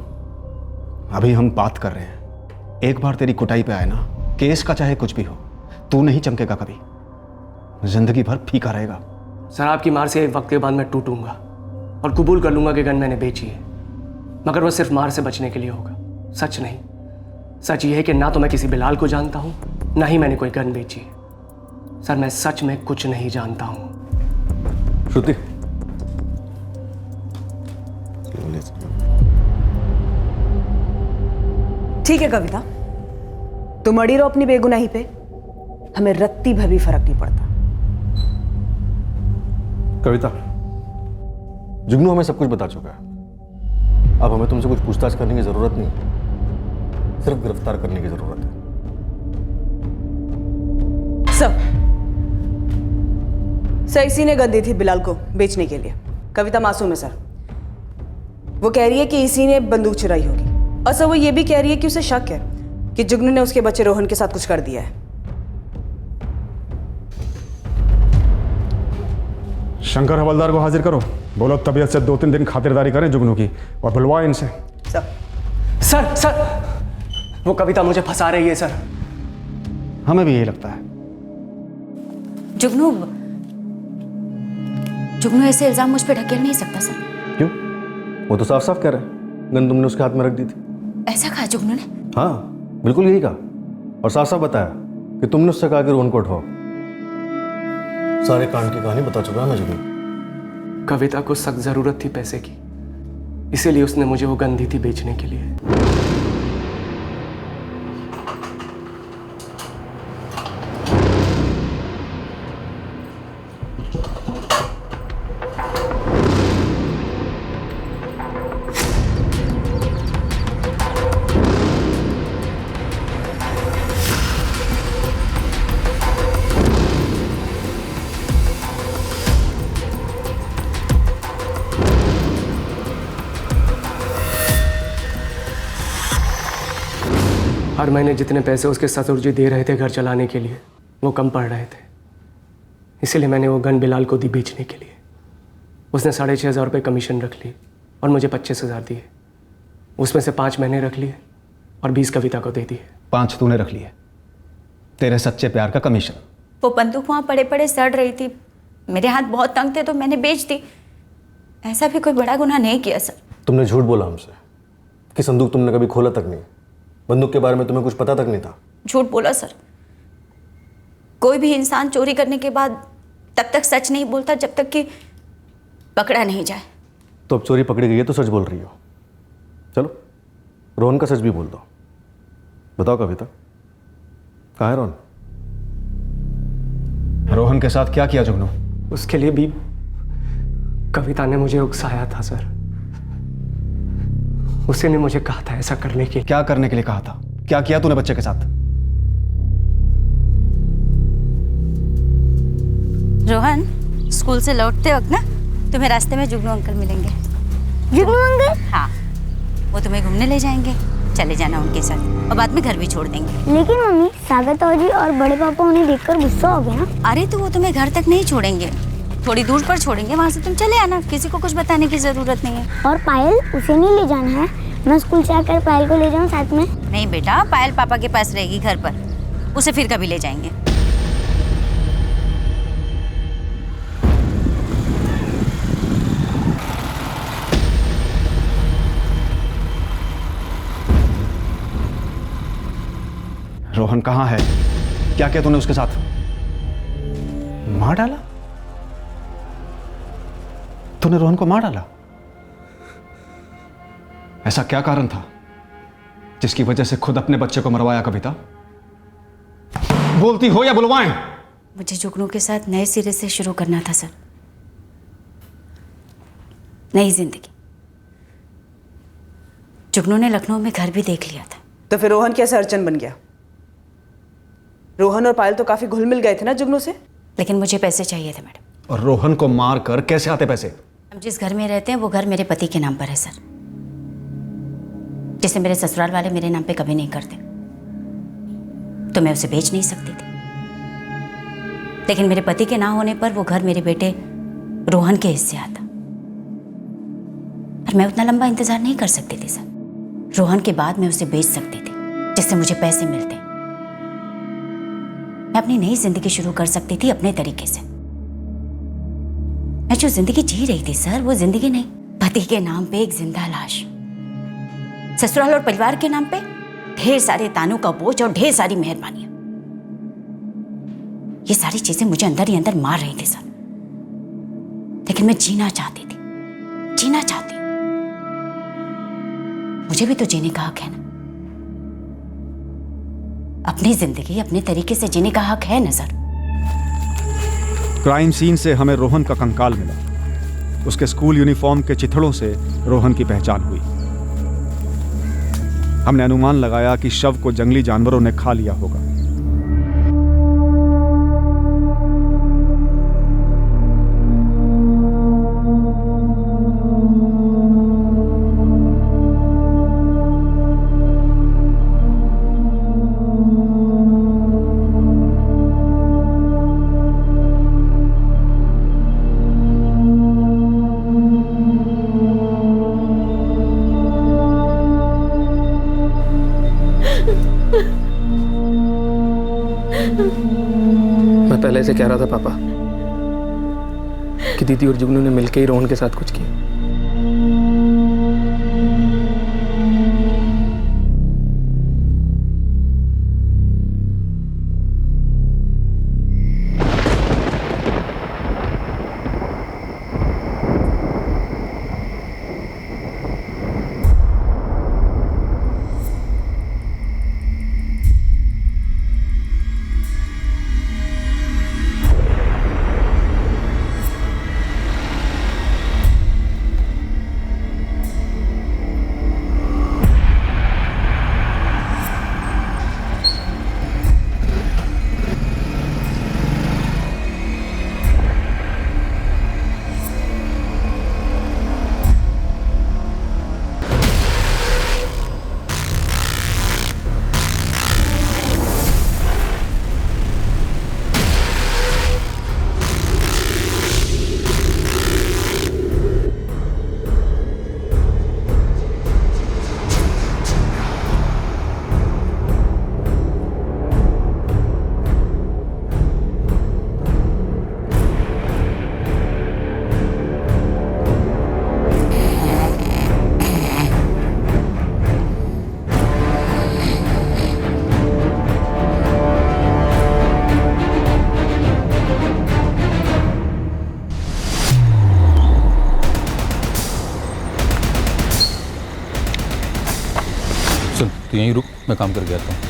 अभी हम बात कर रहे हैं, एक बार तेरी कुटाई पे आए ना, केस का चाहे कुछ भी हो, तू नहीं चमकेगा कभी, जिंदगी भर फीका रहेगा। सर आपकी मार से एक वक्त के बाद मैं टूटूंगा और कबूल कर लूंगा कि गन मैंने बेची है, मगर वो सिर्फ मार से बचने के लिए होगा, सच नहीं। सच ये है कि ना तो मैं किसी बिलाल को जानता हूं, ना ही मैंने कोई गन बेची है। सर मैं सच में कुछ नहीं जानता हूं। श्रुति, ठीक है कविता, तुम अड़ी रहो अपनी बेगुनाही पे, हमें रत्ती भर भी फर्क नहीं पड़ता। कविता, जुगनू हमें सब कुछ बता चुका है। अब हमें तुमसे कुछ पूछताछ करने की जरूरत नहीं, सिर्फ गिरफ्तार करने की जरूरत है। सर इसी ने गन दी थी बिलाल को बेचने के लिए। कविता मासूम है सर, वो कह रही है कि इसी ने बंदूक चुराई होगी, और सर वो ये भी कह रही है कि उसे शक है कि जुगनू ने उसके बच्चे रोहन के साथ कुछ कर दिया है। शंकर हवलदार को हाजिर करो, बोलो तबीयत से 2-3 दिन खातिरदारी करें जुगनू की, और बुलवाए इनसे। सर सर वो कविता मुझे फंसा रही है सर। हमें भी यही लगता है। जुगनू ऐसे इल्जाम मुझ पे ढकेल नहीं सकता सर। क्यों? वो तो साफ साफ कह रहा है गन तुमने उसके हाथ में रख दी थी। ऐसा कहा जुगनू ने? हाँ बिल्कुल यही कहा, और साफ साफ बताया कि तुमने उससे कहा कि रोहन को उठाओ। सारे कांड की कहानी बता चुका है मैं जुगनू। कविता को सख्त जरूरत थी पैसे की, इसीलिए उसने मुझे वो गन दी थी बेचने के लिए। हर महीने जितने पैसे उसके ससुर जी दे रहे थे घर चलाने के लिए, वो कम पड़ रहे थे, इसीलिए मैंने वो गन बिलाल को दी बेचने के लिए। उसने 6,500 रुपये कमीशन रख ली और मुझे 25,000 दिए। उसमें से 5 मैंने रख लिए और 20 कविता को दे दिए। 5 तूने रख लिए, तेरे सच्चे प्यार का कमीशन। वो बंदूक वहाँ पड़े पड़े सड़ रही थी, मेरे हाथ बहुत तंग थे तो मैंने बेच दी। ऐसा भी कोई बड़ा गुनाह नहीं किया सर। तुमने झूठ बोला हमसे कि संदूक तुमने कभी खोला तक नहीं, बंदूक के बारे में तुम्हें कुछ पता तक नहीं था। झूठ बोला सर। कोई भी इंसान चोरी करने के बाद तब तक सच नहीं बोलता जब तक कि पकड़ा नहीं जाए। तो अब चोरी पकड़ी गई है तो सच बोल रही हो। चलो रोहन का सच भी बोल दो। बताओ कविता, कहाँ है रोहन? रोहन के साथ क्या किया जुगनू? उसके लिए भी कविता ने मुझे उकसाया था सर। उसी ने मुझे कहा था ऐसा करने के। क्या करने के लिए कहा था? क्या किया तूने बच्चे के साथ? रोहन, स्कूल से लौटते वक्त ना तुम्हें रास्ते में जुगनू अंकल मिलेंगे। जुगनू अंकल? हाँ, वो तुम्हें घूमने ले जाएंगे, चले जाना उनके साथ, और बाद में घर भी छोड़ देंगे। लेकिन मम्मी, सागर ताऊजी और बड़े पापा उन्हें देखकर गुस्सा हो गया ना। अरे तो वो तुम्हें घर तक नहीं छोड़ेंगे, थोड़ी दूर पर छोड़ेंगे, वहाँ से तुम चले आना, किसी को कुछ बताने की जरूरत नहीं है। और पायल, उसे नहीं ले जाना है? मैं स्कूल से आकर पायल को ले जाऊँ साथ में? नहीं बेटा, पायल पापा के पास रहेगी घर पर, उसे फिर कभी ले जाएंगे। रोहन कहाँ है? क्या किया तूने उसके साथ? मार डाला? तूने रोहन को मार डाला? ऐसा क्या कारण था जिसकी वजह से खुद अपने बच्चे को मरवाया कविता? बोलती हो या बुलवाएं? मुझे जुगनू के साथ नए सिरे से शुरू करना था सर, नई जिंदगी। जुगनू ने लखनऊ में घर भी देख लिया था। तो फिर रोहन कैसे अड़चन बन गया? रोहन और पायल तो काफी घुल मिल गए थे ना जुगनू से। लेकिन मुझे पैसे चाहिए थे मैडम। और रोहन को मार कर कैसे आते पैसे? हम जिस घर में रहते हैं वो घर मेरे पति के नाम पर है सर, जिसे मेरे ससुराल वाले मेरे नाम पे कभी नहीं करते, तो मैं उसे बेच नहीं सकती थी। लेकिन मेरे पति के ना होने पर वो घर मेरे बेटे रोहन के हिस्से आता, और मैं उतना लंबा इंतजार नहीं कर सकती थी सर। रोहन के बाद मैं उसे बेच सकती थी, जिससे मुझे पैसे मिलते। मैं अपनी नई जिंदगी शुरू कर सकती थी अपने तरीके से। मैं जो जिंदगी जी रही थी सर, वो जिंदगी नहीं। पति के नाम पे एक जिंदा लाश, ससुराल और परिवार के नाम पे ढेर सारे तानों का बोझ और ढेर सारी मेहरबानियां। ये सारी चीजें मुझे अंदर ही अंदर मार रही थी सर, लेकिन मैं जीना चाहती थी, जीना चाहती। मुझे भी तो जीने का हक है ना, अपनी जिंदगी अपने तरीके से जीने का हक है ना सर। क्राइम सीन से हमें रोहन का कंकाल मिला। उसके स्कूल यूनिफॉर्म के चिथड़ों से रोहन की पहचान हुई। हमने अनुमान लगाया कि शव को जंगली जानवरों ने खा लिया होगा। मैं पहले से कह रहा था पापा कि दीदी और जुगनू ने मिलकर ही रोहन के साथ कुछ किया। तो यहीं रुक, मैं काम करके आता हूँ।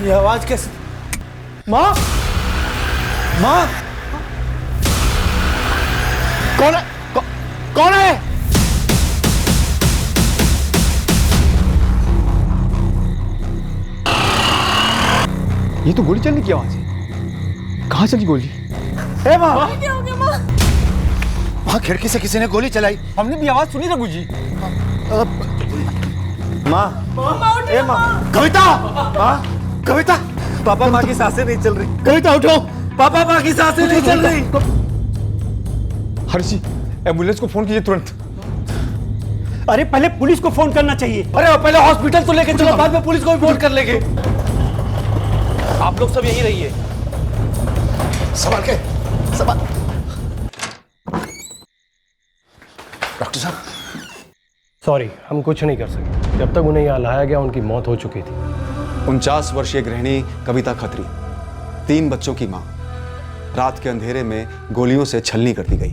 ये आवाज कैसे? माँ, माँ, कौन है? कौन है? ये तो गोली चलने की आवाज है। कहाँ चली गोली? ए माँ, क्या हो गया माँ? वहाँ खिड़की से किसी ने गोली चलाई। हमने भी आवाज सुनी रघु जी। माँ, ए माँ, कविता, माँ, कविता, पापा माँ की सांसें नहीं चल रही। कविता उठो, पापा माँ की सांसें नहीं चल रही। हर्षी, एम्बुलेंस को फोन कीजिए तुरंत। अरे पहले पुलिस को फोन करना चाहिए। अरे पहले हॉस्पिटल तो लेके चलो, बाद में पुलिस को भी फोन कर लेंगे। आप लोग सब यहीं रहिए। संभाल के, संभाल। डॉक्टर साहब, सॉरी, हम कुछ नहीं कर सकते। जब तक उन्हें यहाँ लाया गया उनकी मौत हो चुकी थी। 49 वर्षीय गृहिणी कविता खत्री, 3 बच्चों की मां, रात के अंधेरे में गोलियों से छलनी कर दी गई।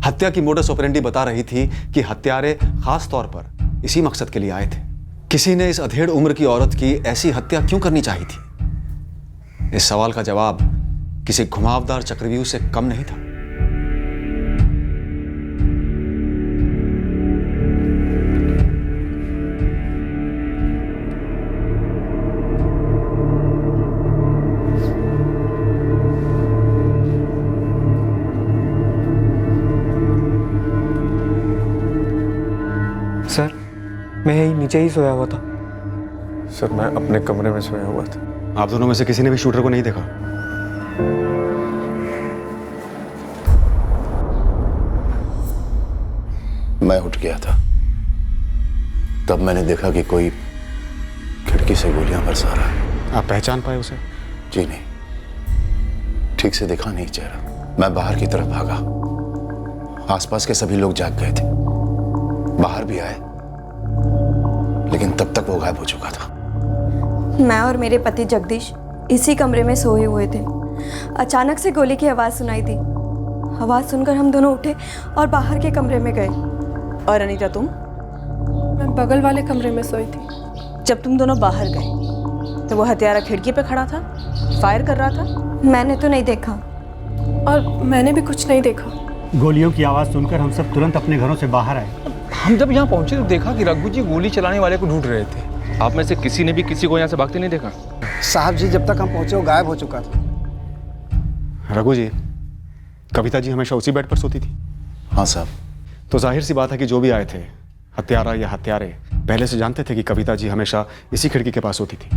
हत्या की मोडस ऑपरेंडी बता रही थी कि हत्यारे खास तौर पर इसी मकसद के लिए आए थे। किसी ने इस अधेड़ उम्र की औरत की ऐसी हत्या क्यों करनी चाहिए थी? इस सवाल का जवाब किसी घुमावदार चक्रव्यूह से कम नहीं था। मैं यही नीचे ही सोया हुआ था। सर मैं अपने कमरे में सोया हुआ था। आप दोनों में से किसी ने भी शूटर को नहीं देखा? मैं उठ गया था, तब मैंने देखा कि कोई खिड़की से गोलियां बरसा रहा है। आप पहचान पाए उसे? जी नहीं, ठीक से देखा नहीं चेहरा। मैं बाहर की तरफ भागा, आसपास के सभी लोग जाग गए थे, बाहर भी आए, लेकिन तब तक वो गायब हो चुका था। मैं और मेरे पति जगदीश इसी कमरे में सोए हुए थे। अचानक से गोली की आवाज़ सुनाई दी। आवाज़ सुनकर हम दोनों उठे और बाहर के कमरे में गए। और अनीता तुम? मैं बगल वाले कमरे में सोई थी। जब तुम दोनों बाहर गए तो वो हत्यारा खिड़की पे खड़ा था, फायर कर रहा था? मैंने तो नहीं देखा, और मैंने भी कुछ नहीं देखा। गोलियों की आवाज़ सुनकर हम सब तुरंत अपने घरों से बाहर आए। हम जब यहाँ पहुंचे तो देखा कि रघु जी गोली चलाने वाले को ढूंढ रहे थे। आप में से किसी ने भी किसी को यहाँ से भागते नहीं देखा? साहब जी, जब तक हम पहुंचे वो गायब हो चुका था। रघु जी, कविता जी हमेशा उसी बेड पर सोती थी? हाँ साहब। तो जाहिर सी बात है कि जो भी आए थे, हत्यारा या हत्यारे, पहले से जानते थे कि कविता जी हमेशा इसी खिड़की के पास होती थी।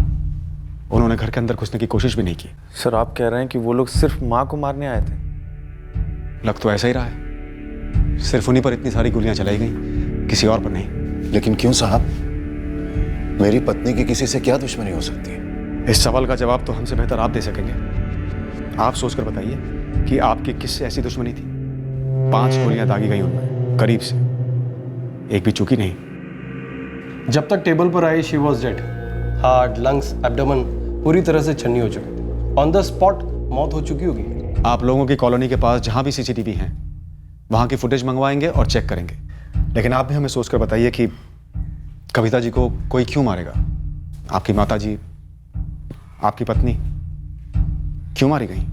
उन्होंने घर के अंदर घुसने की कोशिश भी नहीं की। सर आप कह रहे हैं कि वो लोग सिर्फ माँ को मारने आए थे? लग तो ऐसा ही रहा है। सिर्फ उन्हीं पर इतनी सारी गोलियां चलाई गई, किसी और पर नहीं। लेकिन क्यों साहब? मेरी पत्नी की किसी से क्या दुश्मनी हो सकती है? इस सवाल का जवाब तो हमसे बेहतर आप दे सकेंगे। आप सोचकर बताइए कि आपकी किससे ऐसी दुश्मनी थी? 5 गोलियां दागी गई उनमें, करीब से, एक भी चूकी नहीं। जब तक टेबल पर I she was dead. Heart, lungs, abdomen पूरी तरह से छन्नी हो चुकी थी। ऑन द स्पॉट मौत हो चुकी होगी। आप लोगों की कॉलोनी के पास जहां भी सीसीटीवी हैं, वहां की फुटेज मंगवाएंगे और चेक करेंगे। लेकिन आप भी हमें सोचकर बताइए कि कविता जी को कोई क्यों मारेगा? आपकी माता जी, आपकी पत्नी क्यों मारी गई?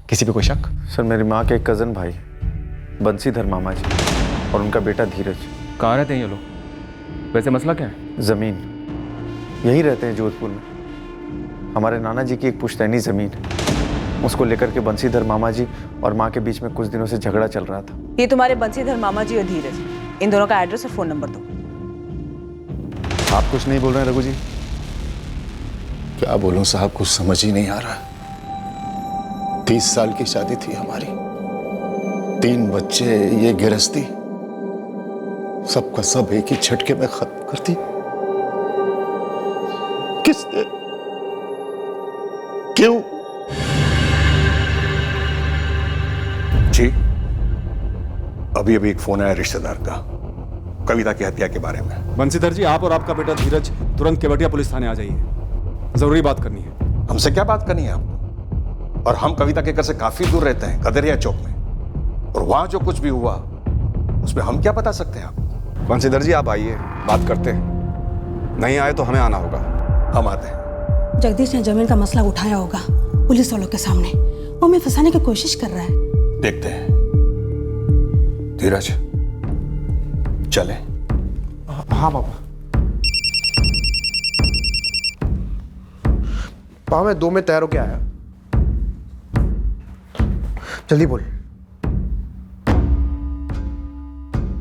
किसी पे कोई शक? सर मेरी माँ के एक कज़न भाई बंसीधर मामा जी और उनका बेटा धीरज। कहाँ रहते हैं ये लोग? वैसे मसला क्या है? ज़मीन, यहीं रहते हैं जोधपुर में। हमारे नाना जी की एक पुश्तैनी ज़मीन है, उसको लेकर के बंसीधर मामा जी और माँ के बीच में कुछ दिनों से झगड़ा चल रहा था। ये तुम्हारे बंसीधर मामा जी और धीरज, इन दोनों का एड्रेस और फोन नंबर दो। आप कुछ नहीं बोल रहे हैं रघु जी? क्या बोलूं साहब, कुछ समझ ही नहीं आ रहा। 30 साल की शादी थी हमारी, 3 बच्चे, ये गिरस्ती, सबका सब एक ही झटके में खत्म कर दी। किसने? क्यों? जी, अभी अभी एक फोन आया रिश्तेदार का, कविता की हत्या के बारे में। बंसीधर जी, आप और आपका बेटा धीरज तुरंत केवटिया पुलिस थाने आ जाइए, जरूरी बात करनी है। हमसे क्या बात करनी है आपको? और हम कविता के घर से काफी दूर रहते हैं, कदरिया चौक में, और वहां जो कुछ भी हुआ उसमें हम क्या बता सकते हैं आपको? बंसीधर जी आप आइए, बात करते हैं। नहीं आए तो हमें आना होगा। हम आते हैं। जगदीश ने जमीन का मसला उठाया होगा पुलिस वालों के सामने, वो हमें फंसाने की कोशिश कर रहा है। देखते हैं। धीरज चले। हाँ पापा। पापा मैं 2 में तैयार होके आया। जल्दी बोल।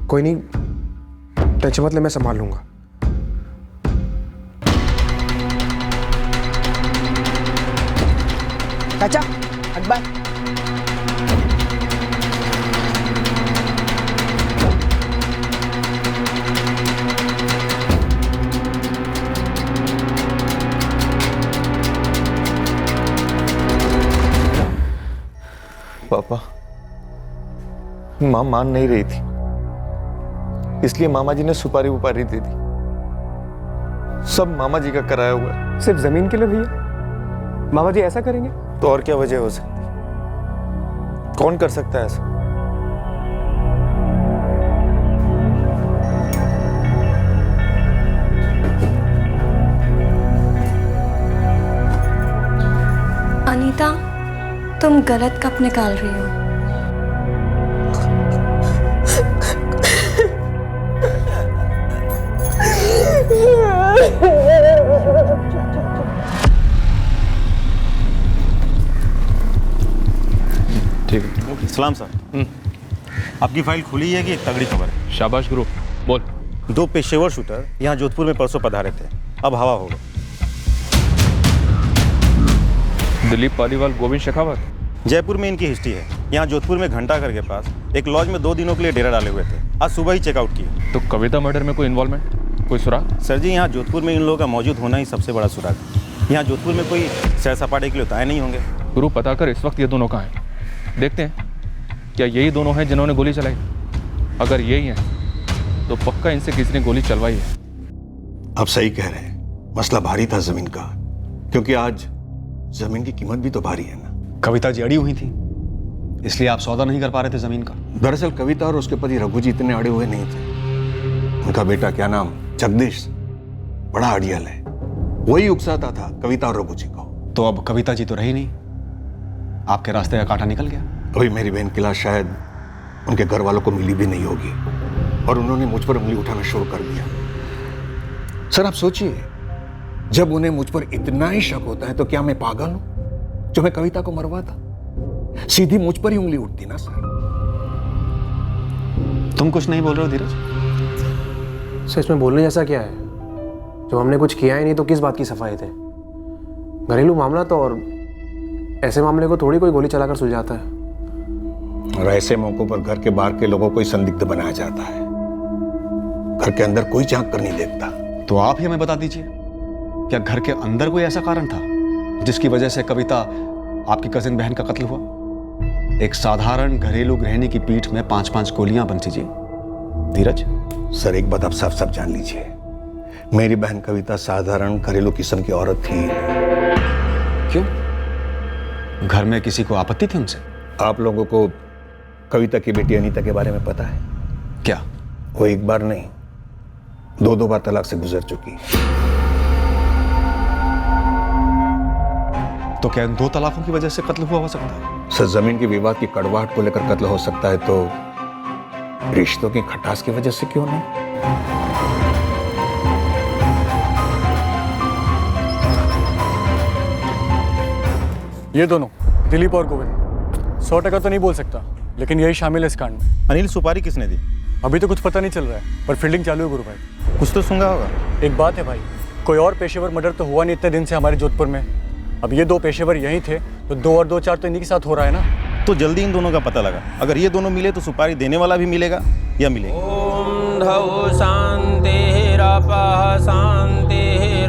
कोई नहीं, टेंशन मत ले, मैं संभाल लूंगा। चाचा, अकबर। पापा, माँ मान नहीं रही थी, इसलिए मामा जी ने सुपारी वुपारी दे दी। सब मामा जी का कराया हुआ है। सिर्फ जमीन के लिए भैया? मामा जी ऐसा करेंगे? तो और क्या वजह हो सकती? कौन कर सकता है ऐसा? अनीता, तुम गलत कप निकाल रही हो। ठीक है। सलाम सर। आपकी फाइल खुली है कि एक तगड़ी खबर है? शाबाश गुरु, बोल। दो पेशेवर शूटर यहाँ जोधपुर में परसों पधारे थे, अब हवा होगा। दिलीप पालीवाल, गोविंद शेखावत। जयपुर में इनकी हिस्ट्री है। यहाँ जोधपुर में घंटाघर के पास एक लॉज में 2 दिनों के लिए डेरा डाले हुए थे। आज सुबह ही चेकआउट किए। तो कविता मर्डर में कोई इन्वॉल्वमेंट, कोई सुराग? सर जी, यहाँ जोधपुर में इन लोगों का मौजूद होना ही सबसे बड़ा सुराग है। यहाँ जोधपुर में कोई सैर सपाटे के लिए उताए नहीं होंगे। गुरु, पता कर इस वक्त ये दोनों कहाँ हैं। देखते हैं क्या यही दोनों हैं जिन्होंने गोली चलाई। अगर यही हैं तो पक्का इनसे किसी ने गोली चलवाई है। आप सही कह रहे हैं, मसला भारी था जमीन का, क्योंकि आज जमीन की कीमत भी तो भारी है ना। कविता जी अड़ी हुई थी, इसलिए आप सौदा नहीं कर पा रहे थे जमीन का। दरअसल कविता और उसके पति रघु जी इतने अड़े हुए नहीं थे। उनका बेटा, क्या नाम, जगदीश, बड़ा अड़ियल है। वही उकसाता था कविता और रघु जी को। तो अब कविता जी तो रही नहीं, आपके रास्ते का कांटा निकल गया। अभी मेरी बहन की लाश शायद उनके घर वालों को मिली भी नहीं होगी और उन्होंने मुझ पर उंगली उठाना शुरू कर दिया। सर आप सोचिए, जब उन्हें मुझ पर इतना ही शक होता है तो क्या मैं पागल हूं जो मैं कविता को मरवाता? सीधी मुझ पर ही उंगली उठती ना सर। तुम कुछ नहीं बोल रहे हो धीरज? सर इसमें बोलने जैसा क्या है? जब हमने कुछ किया ही नहीं तो किस बात की सफाई थे? घरेलू मामला तो, और ऐसे मामले को थोड़ी कोई गोली चलाकर सुलझाता है। और ऐसे मौकों पर घर के बाहर के लोगों को ही संदिग्ध बनाया जाता है, घर के अंदर कोई झांक कर नहीं देखता। तो आप ही हमें बता दीजिए, क्या घर के अंदर कोई ऐसा कारण था जिसकी वजह से कविता, आपकी कजिन बहन का कत्ल हुआ? एक साधारण घरेलू गृहिणी की पीठ में 5-5 गोलियां बनती जी। धीरज सर, एक बात आप साफ साफ जान लीजिए, मेरी बहन कविता साधारण घरेलू किस्म की औरत थी। क्यों? घर में किसी को आपत्ति थी उनसे? आप लोगों को कविता की बेटी अनीता के बारे में पता है क्या? वो एक बार नहीं, 2 बार तलाक से गुजर चुकी। तो क्या इन 2 तलाकों की वजह से कत्ल हुआ हो सकता है? सर, जमीन के विवाद की कड़वाहट को लेकर कत्ल हो सकता है, तो रिश्तों की खटास की वजह से क्यों नहीं? ये दोनों, दिलीप और गोविंद, 100% तो नहीं बोल सकता, लेकिन यही शामिल है इस कांड में। अनिल, सुपारी किसने दी? अभी तो कुछ पता नहीं चल रहा है, पर फील्डिंग चालू है गुरु भाई। कुछ तो सूंघा होगा। एक बात है भाई, कोई और पेशेवर मर्डर तो हुआ नहीं इतने दिन से हमारे जोधपुर में। अब ये 2 पेशेवर यहीं थे, तो 2 और 2 4 तो इन्हीं के साथ हो रहा है ना। तो जल्दी इन दोनों का पता लगा। अगर ये दोनों मिले तो सुपारी देने वाला भी मिलेगा या मिलेगा। ओम धौ शांतिरपः शांतिरौषध्यः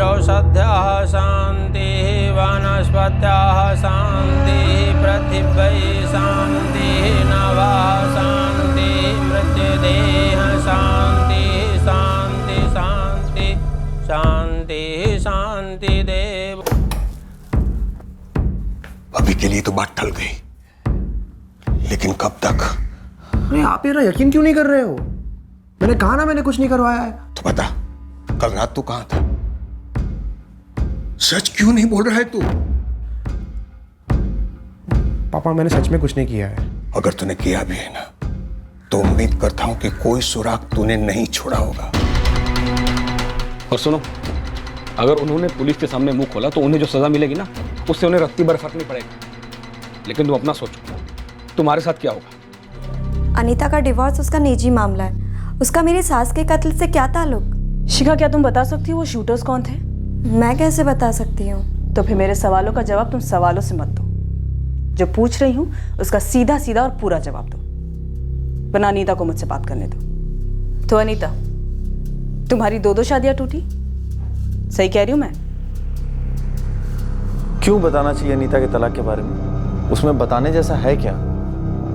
शांतिः वनस्पतयः शांतिः पृथिवी शांतिः नभः शांतिः मृत्युदेह शांतिः शांति शांति शांति शांति देव। अभी के लिए तो बात टल गई, लेकिन कब तक? अरे आप मेरा यकीन क्यों नहीं कर रहे हो? मैंने कहा ना मैंने कुछ नहीं करवाया है। तो बता, कल रात तू कहां था? सच क्यों नहीं बोल रहा है तू? पापा, मैंने सच में कुछ नहीं किया है। अगर तूने किया भी है ना, तो उम्मीद करता हूं कि कोई सुराग तूने नहीं छोड़ा होगा। और सुनो, अगर उन्होंने पुलिस के सामने मुंह खोला तो उन्हें जो सजा मिलेगी ना, उससे उन्हें रत्ती भर फर्क नहीं पड़ेगा। लेकिन तुम अपना सोचो, तुम्हारे साथ क्या होगा? अनीता का डिवोर्स उसका निजी मामला है, उसका मेरी सास के कत्ल से क्या ताल्लुक? शिखा, क्या तुम बता सकती हो वो शूटर्स कौन थे? मैं कैसे बता सकती हूँ? तो फिर मेरे सवालों का जवाब तुम सवालों से मत दो। जो पूछ रही हूँ उसका सीधा सीधा और पूरा जवाब दो, वरना अनीता को मुझसे बात करने दो। तो अनीता, तुम्हारी 2 शादियां टूटी, सही कह रही हूँ मैं? क्यों बताना चाहिए अनीता के तलाक के बारे में? उसमें बताने जैसा है क्या?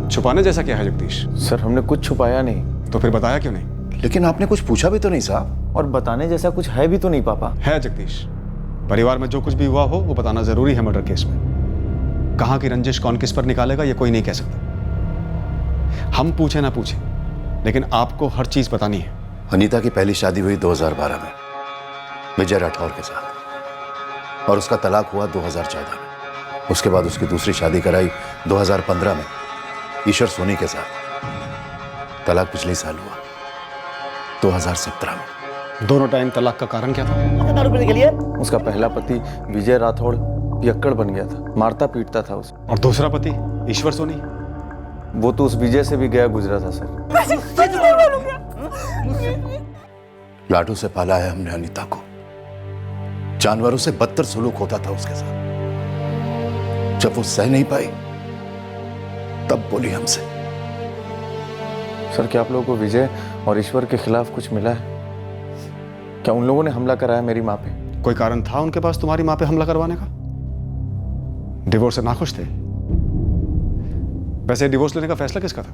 छुपाने जैसा क्या है जगदीश? सर, हमने कुछ छुपाया नहीं। तो फिर बताया क्यों नहीं? लेकिन आपने कुछ पूछा भी तो नहीं साहब। और बताने जैसा कुछ है भी तो नहीं पापा। है जगदीश, परिवार में जो कुछ भी हुआ हो वो बताना जरूरी है मर्डर केस में। कहां की रंजिश कौन किस पर निकालेगा ये कोई नहीं कह सकता। हम पूछे ना पूछे, लेकिन आपको हर चीज बतानी है। अनीता की पहली शादी हुई 2012 में विजय राठौर के साथ, और उसका तलाक हुआ 2014 में। उसके बाद उसकी दूसरी शादी कराई 2015 में ईश्वर सोनी के साथ। तलाक पिछले साल हुआ 2017 में। दोनों टाइम तलाक का कारण क्या था? दारू पीने के लिए। उसका पहला पति विजय राठौड़ पियक्कड़ बन गया था, मारता पीटता था उसे। और दूसरा पति ईश्वर सोनी? वो तो उस विजय से भी गया गुजरा था सर। लाडू से पाला है हमने अनीता को। जानवरों से बदतर सलूक होता था उसके साथ। जब वो सह नहीं पाई तब बोली हमसे। सर, क्या आप लोगों को विजय और ईश्वर के खिलाफ कुछ मिला है? क्या उन लोगों ने हमला कराया मेरी माँ पे? कोई कारण था उनके पास तुम्हारी माँ पे हमला करवाने का? डिवोर्स से नाखुश थे? वैसे डिवोर्स लेने का फैसला किसका था?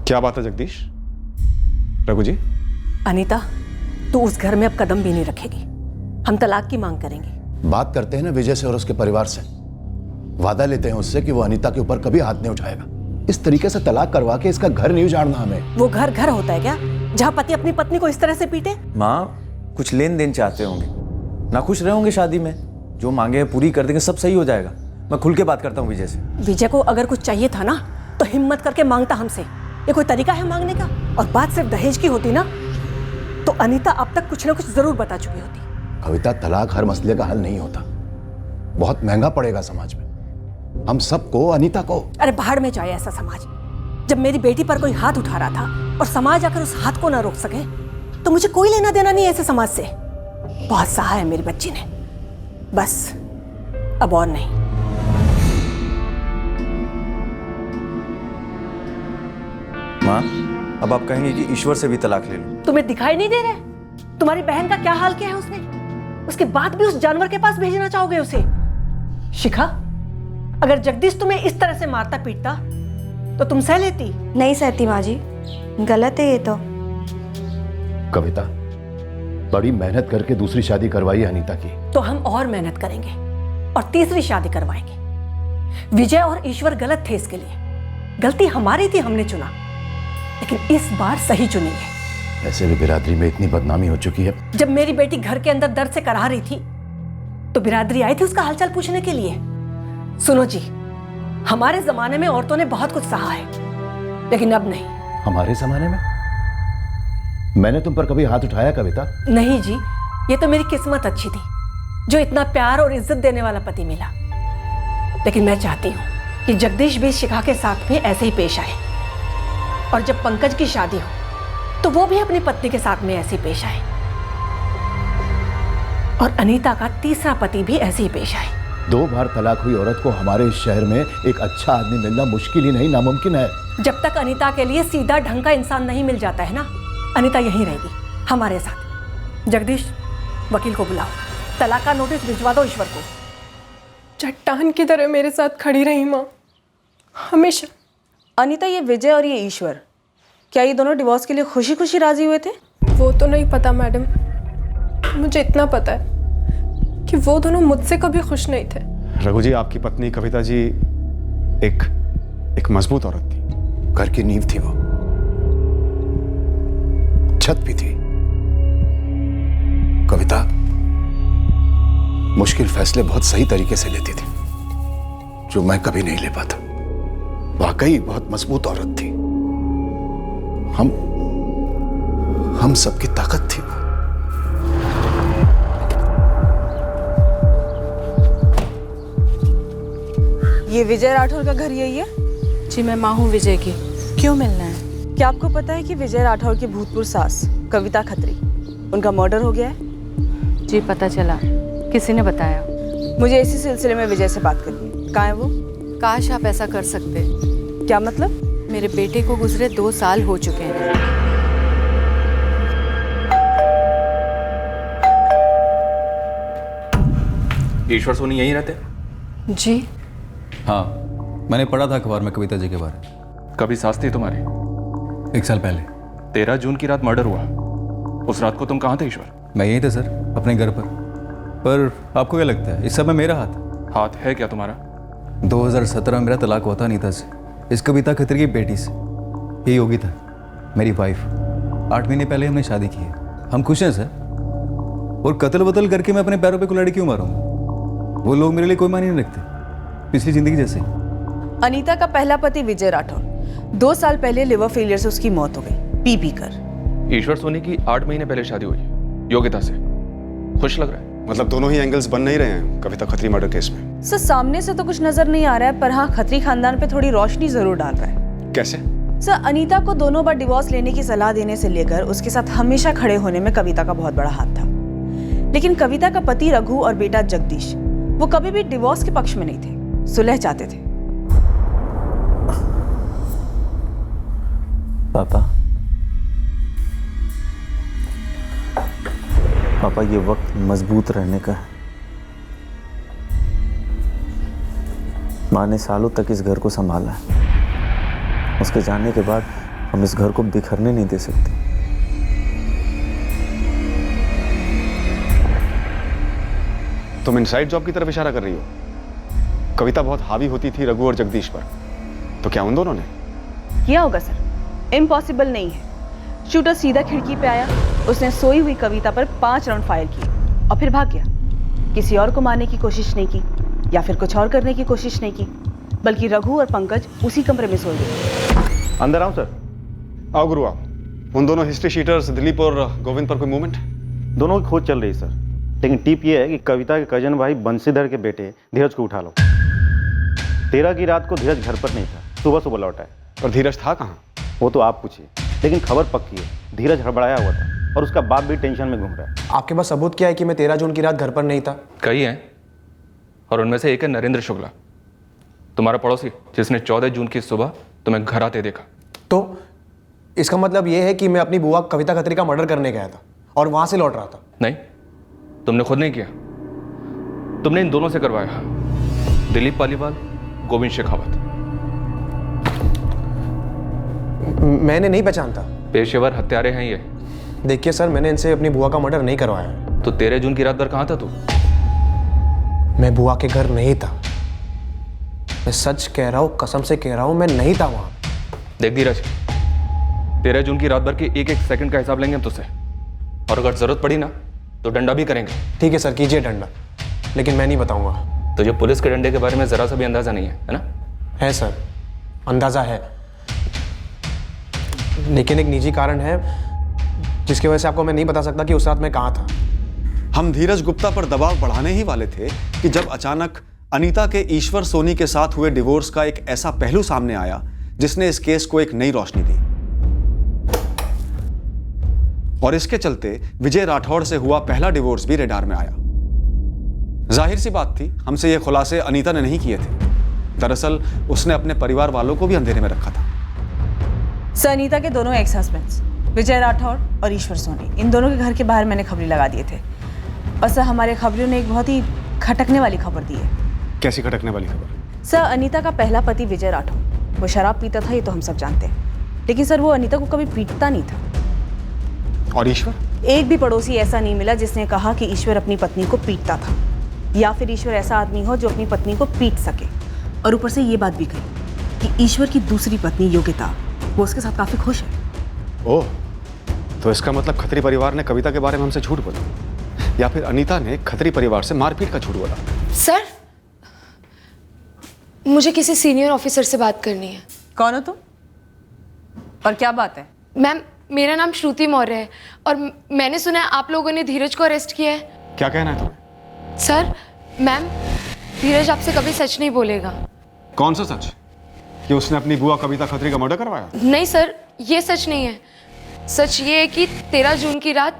क्या बात है जगदीश? रघु जी? अनीता, तू उस घर में अब कदम भी नहीं रखेगी। हम तलाक की मांग करेंगे। बात करते हैं ना विजय से और उसके परिवार से। वादा लेते हैं उससे कि वो अनीता के ऊपर कभी हाथ नहीं उठाएगा। इस तरीके से तलाक करवा के इसका घर नहीं उजाड़ना हमें। वो घर घर होता है क्या, जहाँ पति अपनी पत्नी को इस तरह से पीटे? माँ, कुछ लेन देन चाहते होंगे, ना खुश रहोगे शादी में, जो मांगे पूरी कर देंगे, सब सही हो जाएगा। मैं खुल के बात करता हूँ विजय से। विजय को अगर कुछ चाहिए था ना तो हिम्मत करके मांगता हमसे। ये कोई तरीका है मांगने का? और बात सिर्फ दहेज की होती ना तो अनीता अब तक कुछ ना कुछ जरूर बता चुकी होती। कविता, तलाक हर मसले का हल नहीं होता। बहुत महंगा पड़ेगा समाज में, हम सबको, अनीता को। अरे बाहर में जाए ऐसा समाज। जब मेरी बेटी पर कोई हाथ उठा रहा था और समाज आकर उस हाथ को ना रोक सके तो मुझे कोई लेना देना नहीं ऐसे समाज से। बहुत सहा है मेरी बच्ची ने, बस अब और नहीं। माँ, अब आप कहेंगे कि ईश्वर से भी तलाक ले लो? तुम्हें दिखाई नहीं दे रहा? तुम्हारी बहन का क्या हाल किया है उसने? उसके बाद भी उस जानवर के पास भेजना चाहोगे उसे? शिखा, अगर जगदीश तुम्हें इस तरह से मारता पीटता तो तुम सह लेती? नहीं सहती माँ जी, गलत है ये तो। कविता, बड़ी मेहनत करके दूसरी शादी करवाई है अनीता की। तो हम और मेहनत करेंगे और तीसरी शादी करवाएंगे। विजय और ईश्वर गलत थे, इसके लिए गलती हमारी थी, हमने चुना, लेकिन इस बार सही चुनेंगे। ऐसे भी बिरादरी में इतनी बदनामी हो चुकी है। जब मेरी बेटी घर के अंदर दर्द से कराह रही थी तो बिरादरी आई थी उसका हालचाल पूछने के लिए। सुनो जी, हमारे जमाने में औरतों ने बहुत कुछ सहा है, लेकिन अब नहीं। हमारे जमाने में? मैंने तुम पर कभी हाथ उठाया कविता? नहीं जी, ये तो मेरी किस्मत अच्छी थी जो इतना प्यार और इज्जत देने वाला पति मिला। लेकिन मैं चाहती हूँ कि जगदीश भी शिखा के साथ में ऐसे ही पेश आए, और जब पंकज की शादी हो तो वो भी अपनी पत्नी के साथ में ऐसे ही पेश आए, और अनीता का तीसरा पति भी ऐसे ही पेश आए। 2 बार तलाक हुई औरत को हमारे इस शहर में एक अच्छा आदमी मिलना मुश्किल ही नहीं, नामुमकिन है। जब तक अनीता के लिए सीधा ढंग का इंसान नहीं मिल जाता है ना, अनीता यहीं रहेगी हमारे साथ। जगदीश, वकील को बुलाओ, तलाक का नोटिस भिजवा दो ईश्वर को। चट्टान की तरह मेरे साथ खड़ी रही माँ, हमेशा। अनीता, ये विजय और ये ईश्वर, क्या ये दोनों डिवोर्स के लिए खुशी खुशी राजी हुए थे? वो तो नहीं पता मैडम, मुझे इतना पता है कि वो दोनों मुझसे कभी खुश नहीं थे। रघु जी, आपकी पत्नी कविता जी एक मजबूत औरत थी। घर की नींव थी वो, छत भी थी। कविता मुश्किल फैसले बहुत सही तरीके से लेती थी, जो मैं कभी नहीं ले पाता। वाकई बहुत मजबूत औरत थी। हम सबकी ताकत थी वो। ये विजय राठौर का घर यही है? जी, मैं माँ हूँ विजय की। क्यों मिलना है? क्या आपको पता है कि विजय राठौर की भूतपूर्व सास कविता खत्री, उनका मर्डर हो गया है? जी, पता चला। किसी ने बताया? मुझे इसी सिलसिले में विजय से बात करनी है। कहाँ है वो? काश आप ऐसा कर सकते। क्या मतलब? मेरे बेटे को गुजरे 2 साल हो चुके हैं। ईश्वर सोनी यहीं रहते? जी हाँ, मैंने पढ़ा था अखबार में कविता जी के बारे में। कभी सास थी तुम्हारी? 1 साल पहले। 13 जून की रात मर्डर हुआ। उस रात को तुम कहाँ थे ईश्वर? मैं यहीं था सर, अपने घर पर आपको क्या लगता है इस सब में मेरा हाथ है क्या तुम्हारा? 2017 में मेरा तलाक हुआ था अनीता से, इस कविता खत्री की बेटी से। यही होगी था मेरी वाइफ। 8 महीने पहले हमने शादी की है। हम खुश हैं सर, और कत्ल बतल करके मैं अपने पैरों पे कुल्हाड़ी क्यों मारूंगा? वो लोग मेरे लिए कोई मायने नहीं रखते, पिछली जिंदगी जैसे। अनीता का पहला पति विजय राठौर, 2 साल पहले लिवर फेलियर से उसकी मौत हो गई, पी कर। ईश्वर सोनी की 8 महीने पहले शादी हुई है योगिता से। खुश लग रहा है? मतलब दोनों ही एंगल्स बन नहीं रहे हैं कविता खत्री मर्डर केस में। सर, सामने से तो कुछ नजर नहीं आ रहा है, पर हाँ, खत्री खानदान पे थोड़ी रोशनी जरूर डाल रहा है। कैसे? सर, अनीता को दोनों बार डिवोर्स लेने की सलाह देने से लेकर उसके साथ हमेशा खड़े होने में कविता का बहुत बड़ा हाथ था। लेकिन कविता का पति रघु और बेटा जगदीश वो कभी भी डिवोर्स के पक्ष में नहीं थे, सुलह चाहते थे। पापा ये वक्त मजबूत रहने का है। माँ ने सालों तक इस घर को संभाला है। उसके जाने के बाद हम इस घर को बिखरने नहीं दे सकते। तुम इनसाइड जॉब की तरफ इशारा कर रही हो? कविता बहुत हावी होती थी रघु और जगदीश पर, तो क्या उन दोनों ने किया होगा? सर, इम्पॉसिबल नहीं है। शूटर सीधा खिड़की पे आया, उसने सोई हुई कविता पर 5 राउंड फायर किए और फिर भाग गया। किसी और को मारने की कोशिश नहीं की या फिर कुछ और करने की कोशिश नहीं की, बल्कि रघु और पंकज उसी कमरे में सोए गए। अंदर आओ सर। आओ गुरु आओ। उन दोनों हिस्ट्री शीटर्स दिलीप और गोविंद पर कोई मूवमेंट? दोनों की खोज चल रही है सर, लेकिन टिप ये है कि कविता के कजन भाई बंशीधर के बेटे धीरज को उठा लो। 13 की रात को धीरज घर पर नहीं था, सुबह सुबह लौटा है। और धीरज था कहाँ? वो तो आप पूछिए, लेकिन खबर पक्की है, धीरज हड़बड़ाया हुआ था और उसका बाप भी टेंशन में घूम रहा है। आपके पास सबूत क्या है कि मैं 13 जून की रात घर पर नहीं था? कई हैं, और उनमें से एक है नरेंद्र शुक्ला, तुम्हारा पड़ोसी, जिसने 14 जून की सुबह तुम्हें घर आते देखा। तो इसका मतलब यह है कि मैं अपनी बुआ कविता खत्री का मर्डर करने गया था और वहां से लौट रहा था? नहीं, तुमने खुद नहीं किया, तुमने इन दोनों से करवाया, दिलीप पालीवाल, गोविंद शेखावत। मैंने नहीं पहचानता। पेशेवर हत्यारे हैं ये। देखिए सर, मैंने इनसे अपनी बुआ का मर्डर नहीं करवाया। तो 13 जून की रात भर कहाँ था तू? मैं बुआ के घर नहीं था। मैं सच कह रहा हूँ, कसम से कह रहा हूँ, मैं नहीं था वहां। देख धीरज, 13 जून की रात भर की एक एक सेकंड का हिसाब लेंगे हम तुझसे, और अगर जरूरत पड़ी ना तो डंडा भी करेंगे। ठीक है सर, कीजिए डंडा, लेकिन मैं नहीं बताऊंगा। तुझे पुलिस के डंडे के बारे में जरा सा भी अंदाजा नहीं है ना? है सर, अंदाजा है, लेकिन एक निजी कारण है जिसकी वजह से आपको मैं नहीं बता सकता कि उस रात मैं कहाँ था। हम धीरज गुप्ता पर दबाव बढ़ाने ही वाले थे कि जब अचानक अनीता के ईश्वर सोनी के साथ हुए डिवोर्स का एक ऐसा पहलू सामने आया जिसने इस केस को एक नई रोशनी दी। और इसके चलते विजय राठौड़ से हुआ पहला डिवोर्स भी रेडार में आया। जाहिर सी बात थी, हमसे ये खुलासे अनीता ने नहीं किए थे। दरअसल उसने अपने परिवार वालों को भी अंधेरे में रखा था। सर, अनीता के दोनों एक्स हस्बैंड्स विजय राठौड़ और ईश्वर सोनी, इन दोनों के घर के बाहर मैंने खबरें लगा दिए थे। और सर, हमारे खबरों ने एक बहुत ही खटकने वाली खबर दी है। कैसी खटकने वाली खबर? सर, अनीता का पहला पति विजय राठौड़ वो शराब पीता था, ये तो हम सब जानते हैं, लेकिन सर वो अनीता को कभी पीटता नहीं था। और ईश्वर? एक भी पड़ोसी ऐसा नहीं मिला जिसने कहा कि ईश्वर अपनी पत्नी को पीटता था, या फिर ईश्वर ऐसा आदमी हो जो अपनी पत्नी को पीट सके। और ऊपर से ये बात भी कही कि ईश्वर की दूसरी पत्नी योगिता वो उसके साथ काफी खुश है। ओह, तो इसका मतलब खत्री परिवार ने कविता के बारे में हमसे झूठ बोला, या फिर अनीता ने खत्री परिवार से मारपीट का झूठ बोला। सर, मुझे किसी सीनियर ऑफिसर से बात करनी है। कौन हो तुम और क्या बात है? मैम, मेरा नाम श्रुति मौर्य है और मैंने सुना है आप लोगों ने धीरज को अरेस्ट किया है। क्या कहना है तुम्हें? सर, मैम, धीरज आपसे कभी सच नहीं बोलेगा। कौन सा सच? कि उसने अपनी बुआ कविता खत्री का मर्डर करवाया? नहीं सर, ये सच नहीं है। सच ये है कि 13 जून की रात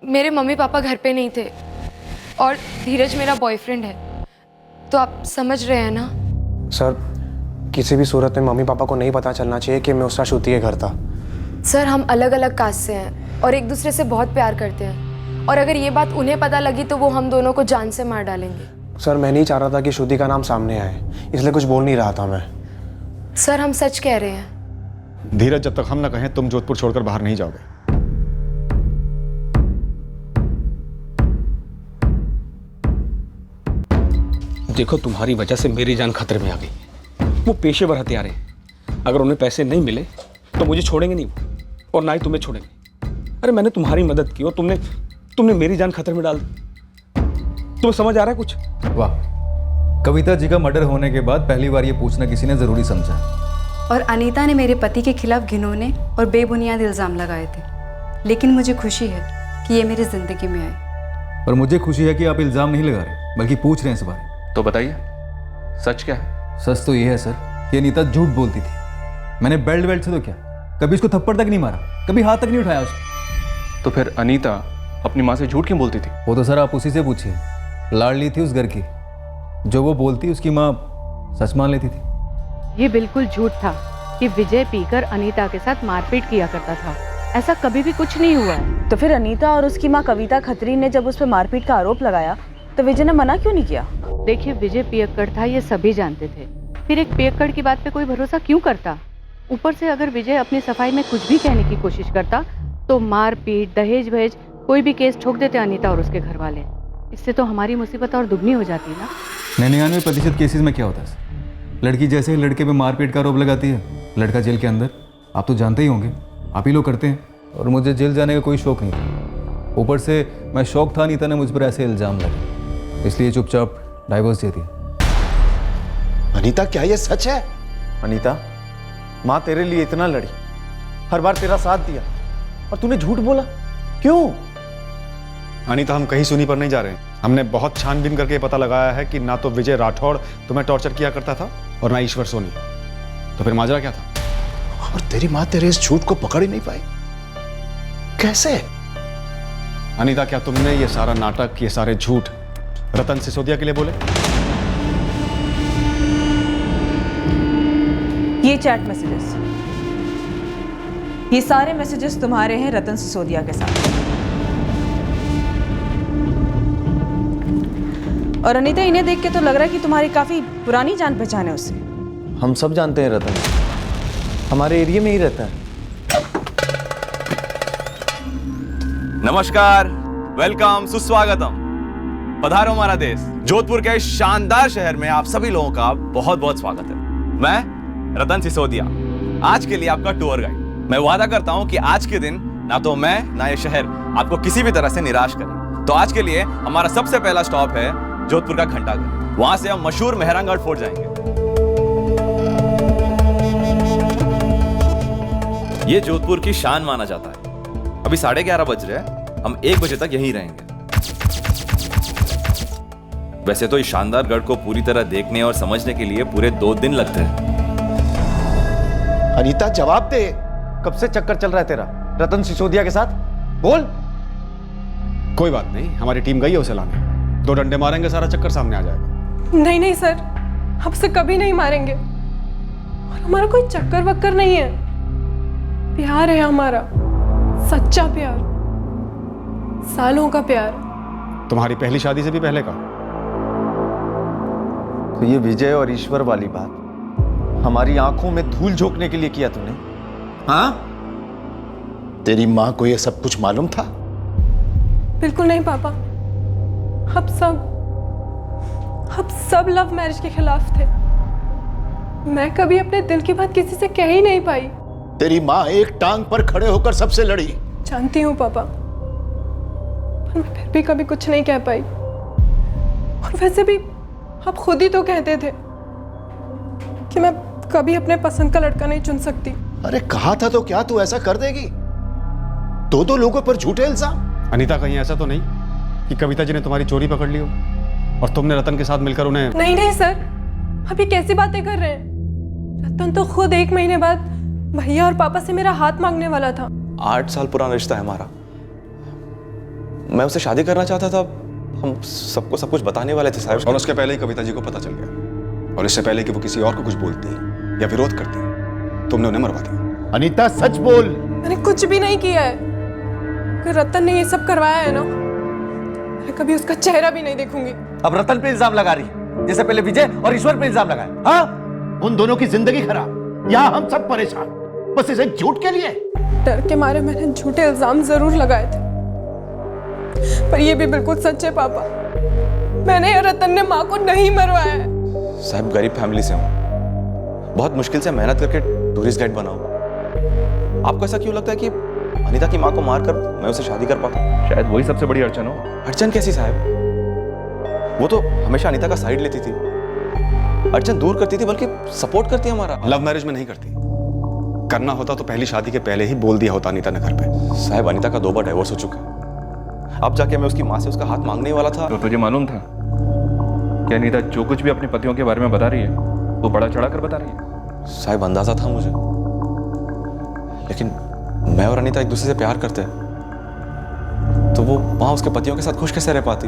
मेरे मम्मी पापा घर पे नहीं थे और धीरज मेरा बॉयफ्रेंड है, तो आप समझ रहे हैं ना? सर, किसी भी सूरत में मम्मी पापा को नहीं पता चलना चाहिए कि मैं उस रात श्रुति के घर था। सर, हम अलग अलग कास्ट से हैं और एक दूसरे से बहुत प्यार करते हैं, और अगर ये बात उन्हें पता लगी तो वो हम दोनों को जान से मार डालेंगे। सर, मैं नहीं चाह रहा था कि श्रुति का नाम सामने आए, इसलिए कुछ बोल नहीं रहा था मैं। सर, हम सच कह रहे हैं। धीरज, जब तक हम ना कहें तुम जोधपुर छोड़कर बाहर नहीं जाओगे। देखो, तुम्हारी वजह से मेरी जान खतरे में आ गई। वो पेशेवर हथियार हैं, अगर उन्हें पैसे नहीं मिले तो मुझे छोड़ेंगे नहीं और ना ही तुम्हें छोड़ेंगे। अरे मैंने तुम्हारी मदद की और तुमने मेरी जान खतरे में डाल दी। तुम्हें समझ आ रहा है कुछ? वाह, कविता जी का मर्डर होने के बाद पहली बार ये पूछना किसी ने जरूरी समझा। और अनीता ने मेरे पति के खिलाफ घिनौने और बेबुनियाद इल्ज़ाम लगाए थे, लेकिन मुझे खुशी है कि ये मेरी ज़िंदगी में आए। और मुझे खुशी है कि आप इल्ज़ाम नहीं लगा रहे बल्कि पूछ रहे हैं इस बारे। तो बताइए, सच क्या है? सच तो ये है सर कि अनीता झूठ बोलती थी। मैंने बेल्ट वेल्ट से तो क्या, कभी उसको थप्पड़ तक नहीं मारा, कभी हाथ तक नहीं उठाया उसको। तो फिर अनीता अपनी माँ से झूठ क्यों बोलती थी? वो तो सर आप उसी से पूछिए, लाडली थी उस घर की, जो वो बोलती उसकी माँ सच मान लेती थी। ये बिल्कुल झूठ था कि विजय पीकर अनीता के साथ मारपीट किया करता था, ऐसा कभी भी कुछ नहीं हुआ है। तो फिर अनीता और उसकी माँ कविता खत्री ने जब उस पर मारपीट का आरोप लगाया तो विजय ने मना क्यों नहीं किया? देखिए विजय पियक्कड़ था, ये सभी जानते थे, फिर एक पियक्कड़ की बात पे कोई भरोसा क्यों करता? ऊपर से अगर विजय अपनी सफाई में कुछ भी कहने की कोशिश करता तो मारपीट, दहेज वहेज कोई भी केस ठोक देते अनीता और उसके घर वाले। इससे तो हमारी मुसीबत और दुगनी हो जाती है ना। 99% केसेस में क्या होता है, लड़की जैसे ही लड़के पे मारपीट का आरोप लगाती है, लड़का जेल के अंदर। आप तो जानते ही होंगे, आप ही लोग करते हैं। और मुझे जेल जाने का कोई शौक नहीं था, ऊपर से मैं शौक था अनीता ने मुझ पर ऐसे इल्ज़ाम लगे, इसलिए चुपचाप डाइवोर्स दे दिया। अनीता क्या ये सच है? अनीता, माँ तेरे लिए इतना लड़ी, हर बार तेरा साथ दिया, और तूने झूठ बोला क्यों? अनीता, हम कहीं सुनी पर नहीं जा रहे हैं। हमने बहुत छानबीन करके पता लगाया है कि ना तो विजय राठौड़ तुम्हें टॉर्चर किया करता था और ना ईश्वर सोनी। तो फिर माजरा क्या था? और तेरी माँ तेरे इस झूठ को पकड़ ही नहीं पाई, कैसे? अनीता, क्या तुमने ये सारा नाटक, ये सारे झूठ रतन सिसोदिया के लिए बोले? ये चैट मैसेजेस, ये सारे मैसेजेस तुम्हारे हैं रतन सिसोदिया के साथ। और अनीता, इन्हें देख के तो लग रहा है कि तुम्हारी काफी पुरानी जान पहचान है उससे। हम सब जानते हैं रतन, हमारे एरिया में ही रहता है। नमस्कार, वेलकम, सुस्वागतम। पधारो हमारा देश। जोधपुर के इस शानदार शहर में आप सभी लोगों का बहुत बहुत स्वागत है। मैं रतन सिसोदिया, आज के लिए आपका टूर गाइड। मैं वादा करता हूं कि आज के दिन ना तो मैं ना ये शहर आपको किसी भी तरह से निराश करें। तो आज के लिए हमारा सबसे पहला स्टॉप है जोधपुर का घंटाघर। वहां से हम मशहूर मेहरानगढ़ फोर्ट जाएंगे। ये जोधपुर की शान माना जाता है। अभी 11:30 बज रहे हैं, हम 1 बजे तक यहीं रहेंगे। वैसे तो इस शानदार गढ़ को पूरी तरह देखने और समझने के लिए पूरे 2 दिन लगते हैं। अनीता, जवाब दे। कब से चक्कर चल रहा है तेरा रतन सिसोदिया के साथ? बोल। कोई बात नहीं, हमारी टीम गई है उसे लाने। 2 डंडे मारेंगे, सारा चक्कर सामने आ जाएगा। नहीं नहीं सर, आपसे कभी नहीं मारेंगे। और हमारा कोई चक्कर वक्कर नहीं है, प्यार है हमारा, सच्चा प्यार, सालों का प्यार। तुम्हारी पहली शादी से भी पहले का? तो ये विजय और ईश्वर वाली बात हमारी आंखों में धूल झोंकने के लिए किया तूने? हाँ? तेरी माँ को ये सब कुछ मालूम था? बिल्कुल नहीं पापा, हम सब लव मैरिज के खिलाफ थे। मैं कभी अपने दिल की बात किसी से कह ही नहीं पाई। तेरी माँ एक टांग पर खड़े होकर सबसे लड़ी। जानती हूँ पापा, पर मैं फिर भी कभी कुछ नहीं कह पाई। और वैसे भी आप खुद ही तो कहते थे कि मैं कभी अपने पसंद का लड़का नहीं चुन सकती। अरे कहा था तो क्या तू ऐसा कर देगी? 2 लोगों पर झूठे इल्जाम। अनीता, कहीं ऐसा तो नहीं कि कविता जी ने तुम्हारी चोरी पकड़ ली हो और तुमने रतन के साथ मिलकर उन्हें? नहीं नहीं सर, आप ये कैसी बातें कर रहे हैं? रतन तो खुद 1 महीने बाद भैया और पापा से मेरा हाथ मांगने वाला था। 8 साल पुराना रिश्ता है हमारा। मैं उससे शादी करना चाहता था, हम सबको सब कुछ बताने वाले थे साहब। और उसके पहले ही कविता जी को पता चल गया, और इससे पहले कि वो किसी और को कुछ बोलती या विरोध करती, तुमने उन्हें मरवा दिया। अनीता, सच बोल। मैंने कुछ भी नहीं किया है। अगर रतन ने ये सब करवाया है ना, मैं कभी उसका चेहरा भी नहीं देखूंगी। अब रतन पे इल्जाम लगा रही है, जैसे पहले विजय और ईश्वर पे इल्जाम लगाया। हाँ, उन दोनों की जिंदगी खराब, यहाँ हम सब परेशान, बस इस एक झूठ के लिए। डर के मारे मैंने झूठे इल्जाम जरूर लगाए थे, पर ये भी बिल्कुल सच है पापा, मैंने या रतन ने माँ को नहीं मरवाया है। साहब, गरीब फैमिली से हूँ, बहुत मुश्किल से मेहनत करके टूरिस्ट गाइड बना हूँ। आपको ऐसा क्यों लगता है कि अनीता की माँ को मारकर मैं उसे शादी कर पाता? शायद वही सबसे बड़ी अड़चन हो। अड़चन कैसी साहब? वो तो हमेशा अनीता का साइड लेती थी, अड़चन दूर करती थी, बल्कि सपोर्ट करती है हमारा। लव मैरिज में नहीं करती, करना होता तो पहली शादी के पहले ही बोल दिया होता अनीता ने घर पे। साहब, अनीता का 2 बार डाइवोर्स हो चुका है। अब जाके मैं उसकी माँ से उसका हाथ मांगने वाला था। तो तुझे मालूम था कि अनीता जो कुछ भी अपने पतियों के बारे में बता रही है वो बड़ा चढ़ा कर बता रही है? साहब, अंदाजा था मुझे, लेकिन मैं और अनीता एक दूसरे से प्यार करते हैं, तो वो वहाँ उसके पतियों के साथ खुश कैसे रह पाती?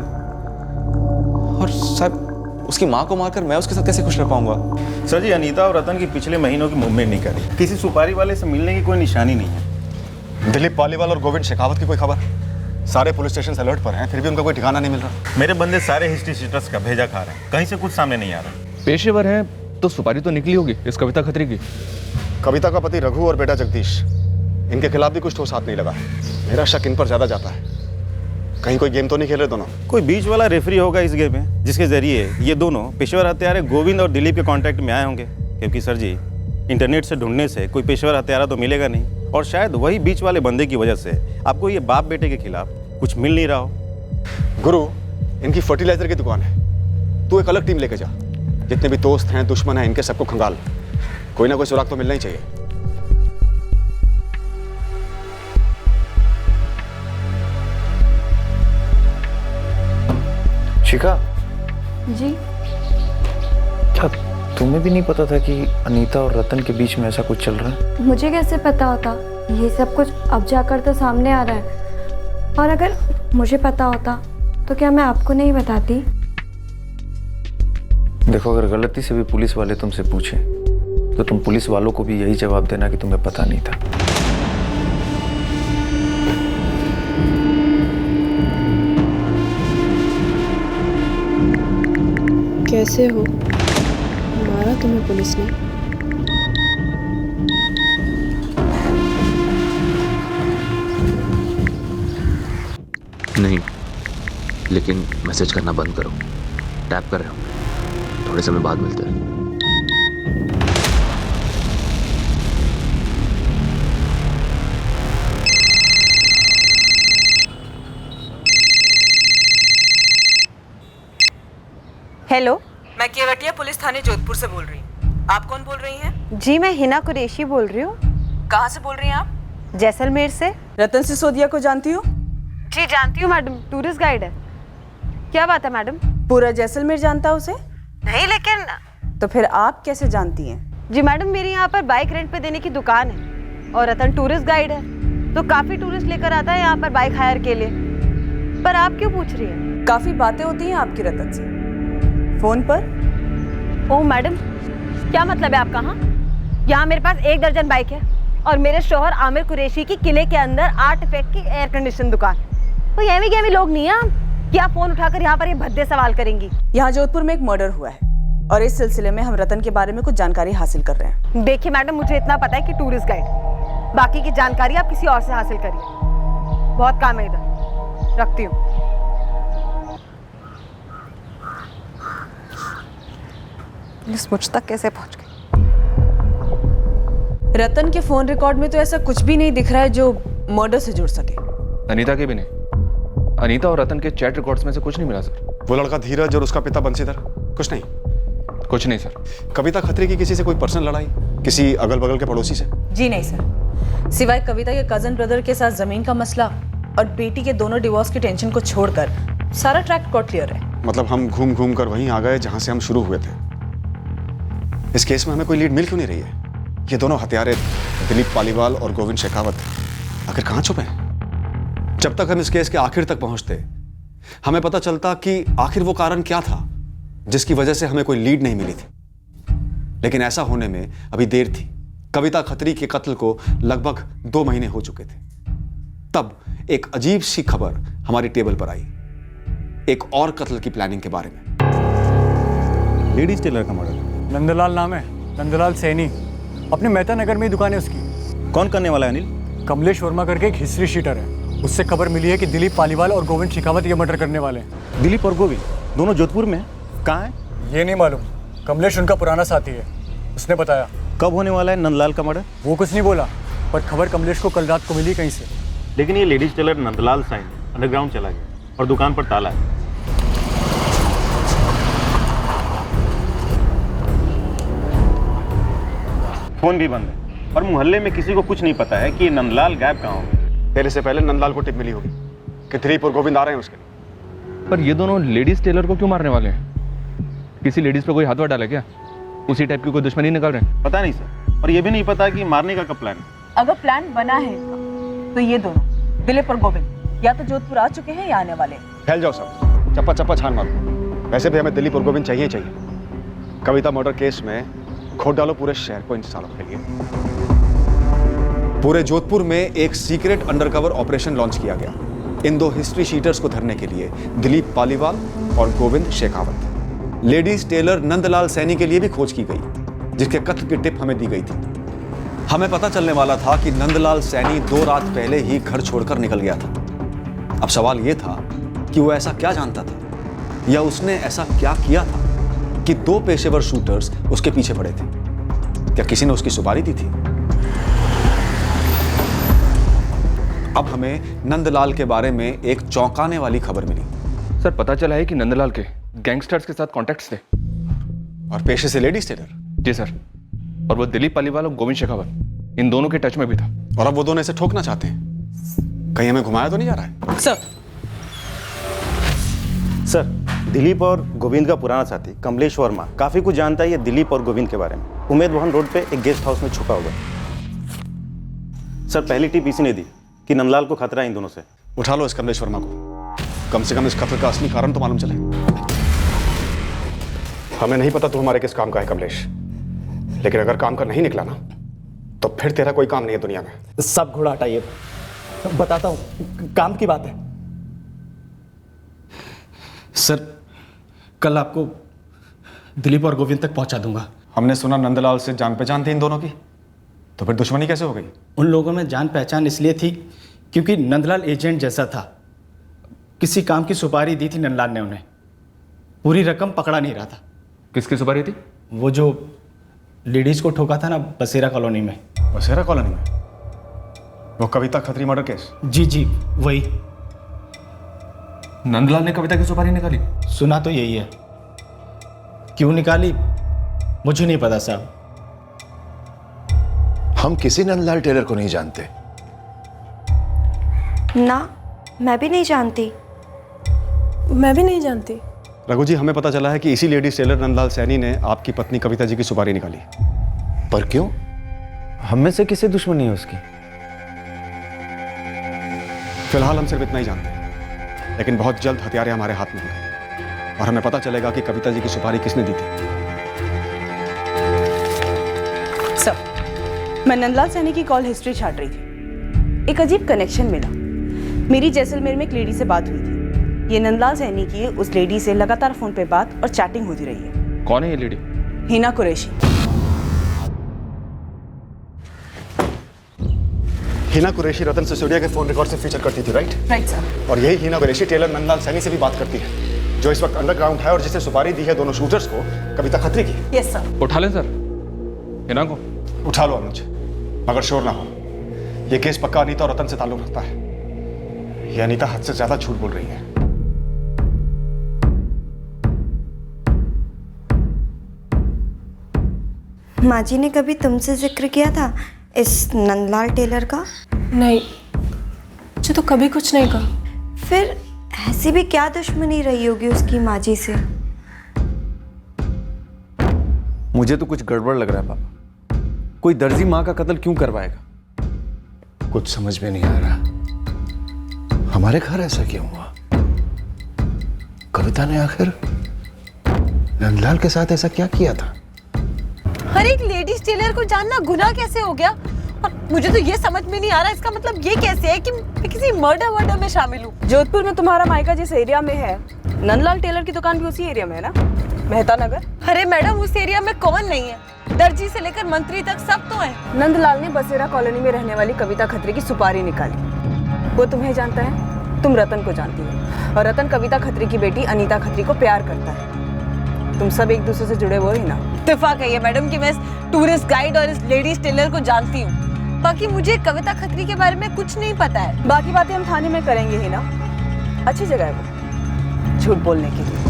और साहब उसकी माँ को मारकर मैं उसके साथ कैसे खुश रह पाऊंगा? सर जी, अनीता और रतन की पिछले महीनों की मूवमेंट नहीं करी, किसी सुपारी वाले से मिलने की कोई निशानी नहीं है। दिलीप पालीवाल और गोविंद शेखावत की कोई खबर? सारे पुलिस स्टेशन अलर्ट पर हैं, फिर भी उनका कोई ठिकाना नहीं मिल रहा। मेरे बंदे सारे हिस्ट्री शीटर्स का भेजा खा रहे हैं, कहीं से कुछ सामने नहीं आ रहा। पेशेवर हैं तो सुपारी तो निकली होगी इस कविता खत्री की। कविता का पति रघु और बेटा जगदीश, इनके खिलाफ भी कुछ ठोस हाथ नहीं लगा। मेरा शक इन पर ज्यादा जाता है। कहीं कोई गेम तो नहीं खेल रहे दोनों? कोई बीच वाला रेफरी होगा इस गेम में, जिसके जरिए ये दोनों पेशेवर हत्यारे गोविंद और दिलीप के कांटेक्ट में आए होंगे। क्योंकि सर जी, इंटरनेट से ढूंढने से कोई पेशेवर हत्यारा तो मिलेगा नहीं, और शायद वही बीच वाले बंदे की वजह से आपको ये बाप बेटे के खिलाफ कुछ मिल नहीं रहा हो। गुरु, इनकी फर्टिलाइजर की दुकान है, तू एक अलग टीम लेके जा। जितने भी दोस्त हैं, दुश्मन हैं, इनके सबको खंगाल। कोई ना कोई सुराग तो मिलना ही चाहिए। शिखा जी? क्या तुम्हें भी नहीं पता था कि अनीता और रतन के बीच में ऐसा कुछ चल रहा है? मुझे कैसे पता होता? ये सब कुछ अब जाकर तो सामने आ रहा है। और अगर मुझे पता होता तो क्या मैं आपको नहीं बताती? देखो, अगर गलती से भी पुलिस वाले तुमसे पूछें तो तुम पुलिस वालों को भी यही जवाब देना कि तुम्हें पता नहीं था। कैसे हो? मारा तुम्हें पुलिस ने? नहीं, लेकिन मैसेज करना बंद करो। टैप कर रहे हो, थोड़े समय बाद मिलते हैं। हेलो, मैं केवटिया पुलिस थाने जोधपुर से बोल रही हूँ। आप कौन बोल रही हैं? जी मैं हिना कुरैशी बोल रही हूँ। कहाँ से बोल रही हैं आप? जैसलमेर से। रतन सिसोदिया को जानती हो? जी जानती हूँ मैडम, टूरिस्ट गाइड है। क्या बात है मैडम? पूरा जैसलमेर जानता उसे? नहीं, लेकिन तो फिर आप कैसे जानती हैं? जी मैडम, मेरी यहाँ पर बाइक रेंट पे देने की दुकान है और रतन टूरिस्ट गाइड है, तो काफी टूरिस्ट लेकर आता है यहाँ पर बाइक हायर के लिए। पर आप क्यों पूछ रही हैं? काफी बातें होती हैं आपकी रतन से फोन पर। ओह मैडम, क्या मतलब है आपका? हाँ, यहाँ मेरे पास 1 दर्जन बाइक है और मेरे शौहर आमिर कुरैशी की किले के अंदर आर्टिफैक्ट की एयर कंडीशन दुकान। तो एवी गेवी लोग नहीं है कि आप फोन उठाकर यहाँ पर ये भद्दे सवाल करेंगी। यहाँ जोधपुर में एक मर्डर हुआ है और इस सिलसिले में हम रतन के बारे में कुछ जानकारी हासिल कर रहे हैं। देखिए मैडम, मुझे इतना पता है कि टूरिस्ट गाइड, बाकी की जानकारी आप किसी और से हासिल करिए। बहुत काम है इधर, रखती हूँ। पुलिस मुझ तक कैसे पहुंच गई? रतन के फोन रिकॉर्ड में तो ऐसा कुछ भी नहीं दिख रहा है जो मर्डर से जुड़ सके। अनीता के भी नहीं। अनीता और रतन के चैट रिकॉर्ड्स में से कुछ नहीं मिला सर। वो लड़का धीरज और उसका पिता बंसीधर, कुछ नहीं? कुछ नहीं सर। कविता खत्री की किसी से कोई पर्सनल लड़ाई, किसी अगल बगल के पड़ोसी से? जी नहीं सर, सिवाय कविता के कजन ब्रदर के साथ जमीन का मसला और बेटी के दोनों डिवोर्स की टेंशन को छोड़कर सारा ट्रैक रिकॉर्ड क्लियर है। मतलब हम घूम घूम कर वहीं आ गए जहां से हम शुरू हुए थे। इस केस में हमें कोई लीड मिल क्यों नहीं रही है? ये दोनों हत्यारे दिलीप पालीवाल और गोविंद शेखावत आखिर कहां छुपे हैं? जब तक हम इस केस के आखिर तक पहुंचते हमें पता चलता कि आखिर वो कारण क्या था जिसकी वजह से हमें कोई लीड नहीं मिली थी। लेकिन ऐसा होने में अभी देर थी। कविता खत्री के कत्ल को लगभग 2 महीने हो चुके थे। तब एक अजीब सी खबर हमारी टेबल पर आई, एक और कत्ल की प्लानिंग के बारे में। लेडीज टेलर का मर्डर। नंदलाल नाम है, नंदलाल सैनी। अपने मेहता नगर में ही दुकान है उसकी। कौन करने वाला है अनिल? कमलेश वर्मा करके एक हिस्ट्री शीटर है। उससे खबर मिली है कि दिलीप पालीवाल और गोविंद शेखावत ये मर्डर करने वाले हैं। दिलीप और गोविंद दोनों जोधपुर में? कहाँ है? ये नहीं मालूम। कमलेश उनका पुराना साथी है, उसने बताया। कब होने वाला है नंदलाल का मर्डर? वो कुछ नहीं बोला, पर खबर कमलेश को कल रात को मिली कहीं से। लेकिन ये लेडीज टेलर नंदलाल साइन अंडरग्राउंड चला गया और दुकान पर ताला है। फोन भी बंद है और मोहल्ले में किसी को कुछ नहीं पता है कि ये नंदलाल गायब कहाँ हो। तेरे से पहले नंदलाल को टिप मिली होगी कि दिलीप और गोविंद आ रहे हैं उसके। पर ये दोनों लेडीज टेलर को क्यों मारने वाले हैं? किसी लेडीज पे कोई हाथ वाथ डाला क्या? उसी टाइप की कोई दुश्मनी निकाल रहे हैं? पता नहीं सर, और ये भी नहीं पता कि मारने का कब प्लान है। अगर प्लान बना है इनका, तो ये दोनों दिलीप और गोविंद या तो जोधपुर आ चुके हैं या आने वाले हैं। फैल जाओ सब, चप्पा चप्पा छान मारो। वैसे भी हमें दिलीप और गोविंद चाहिए चाहिए। कविता मर्डर केस में खोद डालो पूरे शहर को इन सालों के लिए। पूरे जोधपुर में एक सीक्रेट अंडरकवर ऑपरेशन लॉन्च किया गया इन दो हिस्ट्री शीटर्स को धरने के लिए, दिलीप पालीवाल और गोविंद शेखावत। लेडीज टेलर नंदलाल सैनी के लिए भी खोज की गई, जिसके कत्ल की टिप हमें दी गई थी। हमें पता चलने वाला था कि नंदलाल सैनी 2 रात पहले ही घर छोड़कर निकल गया था। अब सवाल यह था कि वो ऐसा क्या जानता था या उसने ऐसा क्या किया था कि 2 पेशेवर शूटर्स उसके पीछे पड़े थे। क्या किसी ने उसकी सुपारी दी थी? अब हमें नंदलाल के बारे में एक चौंकाने वाली खबर मिली। सर, पता चला है कि नंदलाल के गैंगस्टर्स के साथ कॉन्टैक्ट्स थे और पेशे से लेडीज टेलर। जी सर, और वो दिलीप पालीवाल और गोविंद शेखावत इन दोनों के टच में भी था। और अब वो दोनों इसे ठोकना चाहते हैं। कहीं हमें घुमाया तो नहीं जा रहा है? सर, दिलीप और गोविंद का पुराना साथी कमलेश वर्मा काफी कुछ जानता है ये दिलीप और गोविंद के बारे में। उमेद भवन रोड पे एक गेस्ट हाउस में छुपा होगा। सर, पहली टिप इसी ने दी कि नंदलाल को खतरा है इन दोनों से। उठा लो इस कमलेश वर्मा को, कम से कम इस खतरे का असली कारण तो मालूम चले। हमें नहीं पता तू हमारे किस काम का है कमलेश, लेकिन अगर काम का नहीं निकला ना तो फिर तेरा कोई काम नहीं है दुनिया में। सब घोड़ा हटाइए, बताता हूँ, काम की बात है। सर, कल आपको दिलीप और गोविंद तक पहुंचा दूंगा। हमने सुना नंदलाल से जान पहचान थी इन दोनों की, तो फिर दुश्मनी कैसे हो गई? उन लोगों में जान पहचान इसलिए थी क्योंकि नंदलाल एजेंट जैसा था। किसी काम की सुपारी दी थी नंदलाल ने उन्हें, पूरी रकम पकड़ा नहीं रहा था। किसकी सुपारी थी? वो जो लेडीज को ठोका था ना बसेरा कॉलोनी में। बसेरा कॉलोनी में? वो कविता खत्री मर्डर केस? जी जी, वही। नंदलाल ने कविता की सुपारी निकाली? सुना तो यही है, क्यों निकाली मुझे नहीं पता साहब। हम किसी नंदलाल टेलर को नहीं जानते। ना, मैं भी नहीं जानती। मैं भी नहीं जानती। रघु जी, हमें पता चला है कि इसी लेडीज टेलर नंदलाल सैनी ने आपकी पत्नी कविता जी की सुपारी निकाली। पर क्यों? हम में से किसी दुश्मनी है उसकी? फिलहाल हम सिर्फ इतना ही जानते हैं, लेकिन बहुत जल्द हथियारे हमारे हाथ में होंगे और हमें पता चलेगा कि कविता जी की सुपारी किसने दी थी। सब, मैं नंदलाल सैनी की कॉल हिस्ट्री छाट रही थी। एक अजीब कनेक्शन मिला। मेरी जैसलमेर में एक लेडी से बात हुई थी। ये नंदलाल सैनी की उस लेडी से लगातार फोन पे बात और चैटिंग होती रही है। कौन है ये लेडी? हिना कुरैशी। हिना कुरैशी रतन सिसोदिया के फोन रिकॉर्ड से फीचर करती थी, राइट? Right sir. और यही हिना कुरैशी टेलर नंदलाल सैनी से भी बात करती है, जो इस वक्त अंडरग्राउंड है और जिसे सुपारी दी है दोनों शूटर्स को, कविता खत्री की। Yes sir. उठा लें सर हिना को? उठा लो अनुज, मगर शोर ना हो। ये केस पक्का अनीता और रतन से ताल्लुक रखता है। ये अनीता हद से ज्यादा झूठ बोल रही है। माँ जी ने कभी तुमसे जिक्र किया था इस नंदलाल टेलर का? नहीं, मुझे तो कभी कुछ नहीं कहा। फिर ऐसी भी क्या दुश्मनी रही होगी उसकी माँ जी से? मुझे तो कुछ गड़बड़ लग रहा है पापा। कोई दर्जी माँ का कत्ल क्यों करवाएगा? कुछ समझ में नहीं आ रहा। हमारे घर ऐसा क्यों हुआ? कविता ने आखिर नंदलाल के साथ ऐसा क्या किया था? हर एक लेडीज टेलर को जानना गुनाह कैसे हो गया? और मुझे तो ये समझ में नहीं आ रहा, इसका मतलब ये कैसे है कि मैं किसी मर्डर में शामिल हूँ? जोधपुर में तुम्हारा मायका जिस एरिया में है, नंदलाल टेलर की दुकान भी उसी एरिया में है ना, मेहता नगर। अरे मैडम, उस एरिया में कौन नहीं है? दर्जी से लेकर मंत्री तक सब तो है। नंदलाल ने बसेरा कॉलोनी में रहने वाली कविता खत्री की सुपारी निकाली। वो तुम्हें जानता है, तुम रतन को जानती हो, और रतन कविता खत्री की बेटी अनीता खत्री को प्यार करता है। तुम सब एक दूसरे से जुड़े हुए हो ना। इत्तेफाक है ये मैडम कि मैं इस टूरिस्ट गाइड और इस लेडीज टेलर को जानती हूँ। बाकी मुझे कविता खत्री के बारे में कुछ नहीं पता है। बाकी बातें हम थाने में करेंगे ही ना। अच्छी जगह है वो झूठ बोलने के लिए।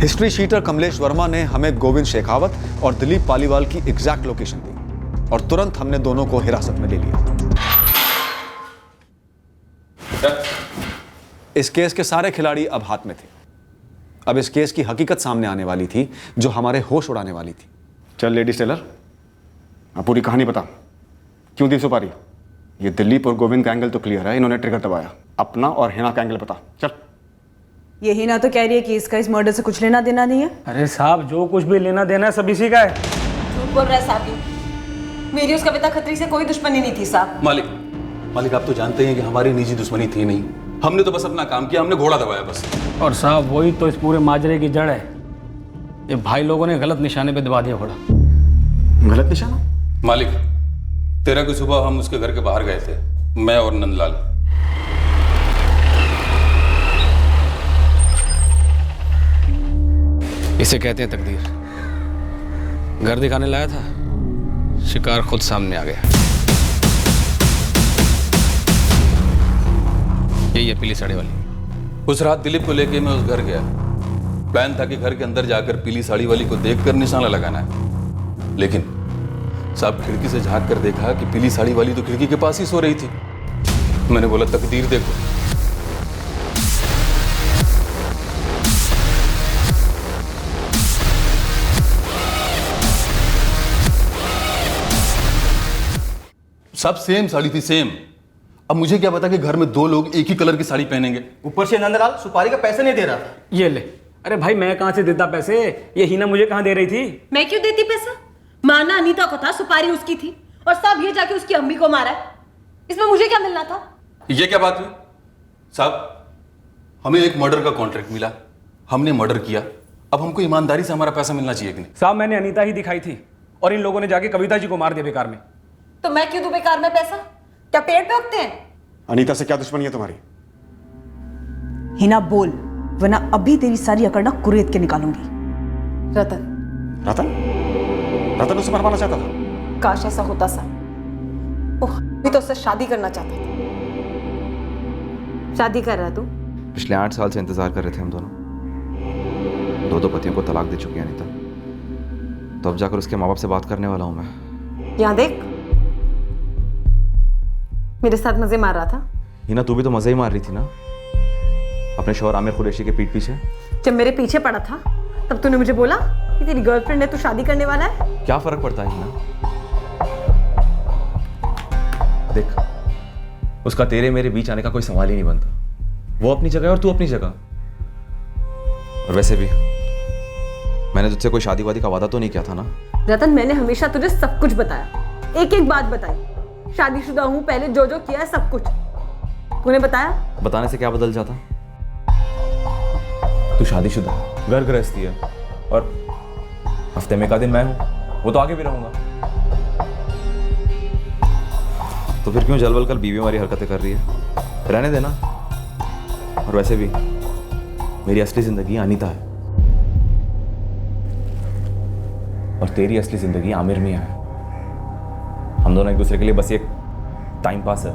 हिस्ट्री शीटर कमलेश वर्मा ने हमें गोविंद शेखावत और दिलीप पालीवाल की एग्जैक्ट लोकेशन दी और तुरंत हमने दोनों को हिरासत में ले लिया। इस केस के सारे खिलाड़ी अब हाथ में थे। अब इस केस की हकीकत सामने आने वाली थी जो हमारे होश उड़ाने वाली थी। चल लेडीज टेलर, अब पूरी कहानी बता, क्यों दी सुपारी? ये दिलीप और गोविंद का एंगल तो क्लियर है, इन्होंने ट्रिगर दबाया। अपना और हिना का एंगल बता। चल। ये हिना तो कह रही है कि इसका इस मर्डर से कुछ लेना देना नहीं है। अरे साहब, जो कुछ भी लेना देना है सब इसी का है। झूठ बोल रहा है साहब ये। मेरी उस कविता खत्री से कोई दुश्मनी नहीं थी साहब। मालिक आप तो जानते हैं कि हमारी निजी दुश्मनी थी नहीं, हमने तो बस अपना काम किया, हमने घोड़ा दबाया बस। और साहब वही तो इस पूरे माजरे की जड़ है। ये भाई लोगों ने गलत निशाने पे दबा दिया घोड़ा। गलत निशाना? मालिक 13 की सुबह हम उसके घर के बाहर गए थे, मैं और नंदलाल। इसे कहते हैं तकदीर। घर दिखाने लाया था, शिकार खुद सामने आ गया। यही है पीली साड़ी वाली। उस रात दिलीप को लेके मैं उस घर गया। प्लान था कि घर के अंदर जाकर पीली साड़ी वाली को देखकर निशाना लगाना है, लेकिन साहब खिड़की से झांक कर देखा कि पीली साड़ी वाली तो खिड़की के पास ही सो रही थी। मैंने बोला तकदीर देखो। सब सेम साड़ी थी, सेम। अब मुझे क्या पता कि घर में 2 लोग एक ही कलर की साड़ी पहनेंगे। ऊपर से नंदलाल सुपारी का पैसे नहीं दे रहा था। ये ले। अरे भाई मैं कहां से देता पैसे? ये हिना मुझे कहां दे रही थी? मैं क्यों देती पैसा? मारना अनीता को था, सुपारी उसकी थी, और साहब ये जाके उसकी अम्मी को मारा है। इसमें मुझे क्या मिलना था? ये क्या बात हुई साहब? हमें एक मर्डर का कॉन्ट्रैक्ट मिला, हमने मर्डर किया, अब हमको ईमानदारी से हमारा पैसा मिलना चाहिए कि नहीं? साहब मैंने अनीता ही दिखाई थी और इन लोगों ने जाके कविता जी को मार दिया बेकार में। तो मैं क्यों दूं बेकार में पैसा? क्या पेड़ पे उगते हैं? अनीता से क्या दुश्मनी है तुम्हारी? हिना बोल, वरना अभी तेरी सारी अकड़ ना कुरेद के निकालूंगी। रतन। रतन? रतन उसे मरवाना चाहता था? काश ऐसा होता सा। ओह, भी तो उससे शादी करना चाहता था। शादी कर रहा तू? पिछले 8 साल से इंतजार कर रहे थे हम दोनों। 2 पतियों को तलाक दे चुकी है अनीता, तो अब जाकर उसके माँ बाप से बात करने वाला हूं मैं। यहाँ देख, मेरे साथ मजे मार रहा था। हिना तू भी तो मजे ही मार रही थी ना अपने शौहर आमिर कुरैशी के पीठ पीछे। जब मेरे पीछे पड़ा था तब तूने मुझे बोला कि तेरी गर्लफ्रेंड है, तू शादी करने वाला है। क्या फर्क पड़ता है हिना? देख, उसका तेरे मेरे बीच आने का कोई सवाल ही नहीं बनता। वो अपनी जगह है और तू अपनी जगह। और वैसे भी मैंने तुझसे कोई शादी वादी का वादा तो नहीं किया था ना? रतन, मैंने हमेशा तुझे सब कुछ बताया, एक एक बात बताई। शादीशुदा हूं, पहले जो जो किया है सब कुछ तूने बताया। बताने से क्या बदल जाता? तू शादीशुदा, घर गृहस्थी है, और हफ्ते में 1 दिन मैं हूं, वो तो आगे भी रहूंगा। तो फिर क्यों जलवल कर बीवी वाली हरकतें कर रही है? रहने देना। और वैसे भी मेरी असली जिंदगी अनीता है और तेरी असली जिंदगी आमिर मियां है। हम दोनों एक दूसरे के लिए बस एक टाइम पास है।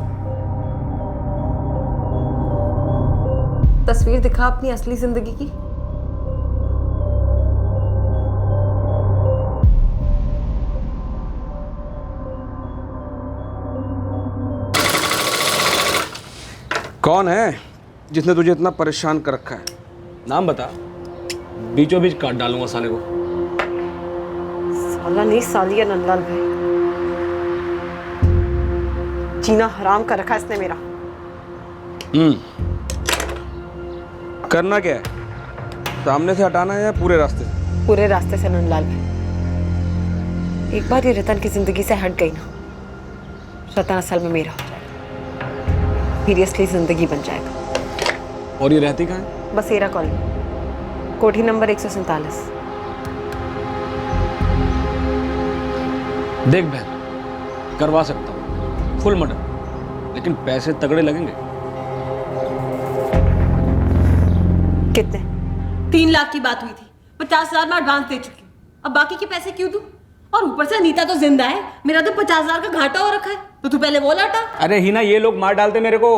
तस्वीर दिखा अपनी असली जिंदगी की। कौन है जिसने तुझे इतना परेशान कर रखा है? नाम बता, बीचों बीच काट डालूंगा साले को। साला नहीं सालिया नंदलाल भाई, जीना हराम कर रखा इसने मेरा। करना क्या है? सामने से हटाना है या पूरे रास्ते से? पूरे रास्ते से नंदलाल भाई। एक बार ये रतन की जिंदगी से हट गई ना, रतन असल में मेरा हो जाएगा, मेरी असली जिंदगी बन जाएगा। और ये रहती कहाँ है? बसेरा कॉलोनी, कोठी नंबर 147। देख बहन, करवा सकता हूँ फुल मर्डर, लेकिन पैसे तगड़े लगेंगे। कितने? 3 लाख की बात हुई थी, 50,000 में एडवांस दे चुकी हूँ, अब बाकी के पैसे क्यों दूं? और ऊपर से अनीता तो जिंदा है, मेरा तो 50,000 का घाटा हो रखा है, तो तू पहले वो लौटा। अरे हिना, ये लोग मार डालते मेरे को,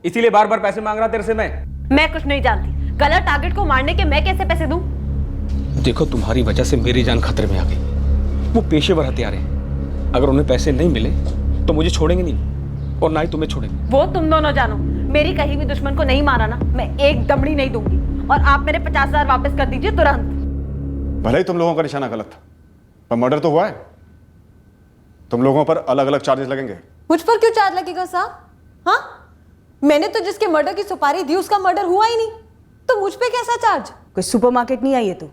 इसीलिए बार बार पैसे मांग रहा तेरे से मैं कुछ नहीं जानती, गलत टारगेट को मारने के मैं कैसे पैसे दूं? देखो, तुम्हारी वजह से मेरी जान खतरे में आ गई। वो पेशेवर हथियार हैं, अगर उन्हें पैसे नहीं मिले तो मुझे छोड़ेंगे नहीं और ना ही तुम्हें छोड़ेंगे। वो तुम दोनों जानो, मेरी कहीं भी दुश्मन को नहीं मारा ना, मैं एक दमड़ी नहीं दूंगी। और आप मेरे 50,000 वापस कर दीजिए तुरंत। भले ही तुम लोगों का निशाना गलत था, पर मर्डर तो हुआ है। तुम लोगों पर अलग अलग चार्जेस लगेंगे। मुझ पर क्यों चार्ज लगेगा साहब? हाँ, मैंने तो जिसके मर्डर की सुपारी दी उसका मर्डर हुआ ही नहीं, तो मुझ पे कैसा चार्ज? कोई सुपरमार्केट नहीं आई है तू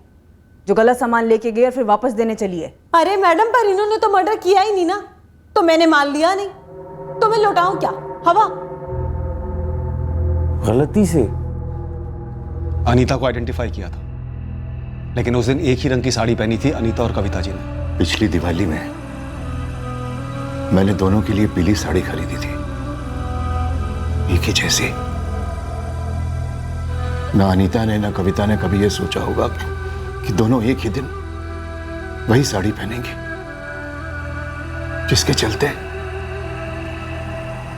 जो गलत सामान लेके गई और फिर वापस देने चली है। अरे मैडम, पर इन्होंने तो मर्डर किया ही नहीं ना, तो मैंने मान लिया नहीं, तो मैं लौटाऊं क्या? हवा गलती से अनीता को आइडेंटिफाई किया था, लेकिन उस दिन एक ही रंग की साड़ी पहनी थी अनीता और कविता जी ने। पिछली दिवाली में मैंने दोनों के लिए पीली साड़ी खरीदी थी, एक ही जैसी। ना अनीता ने ना कविता ने कभी यह सोचा होगा कि दोनों एक ही दिन वही साड़ी पहनेंगे, जिसके चलते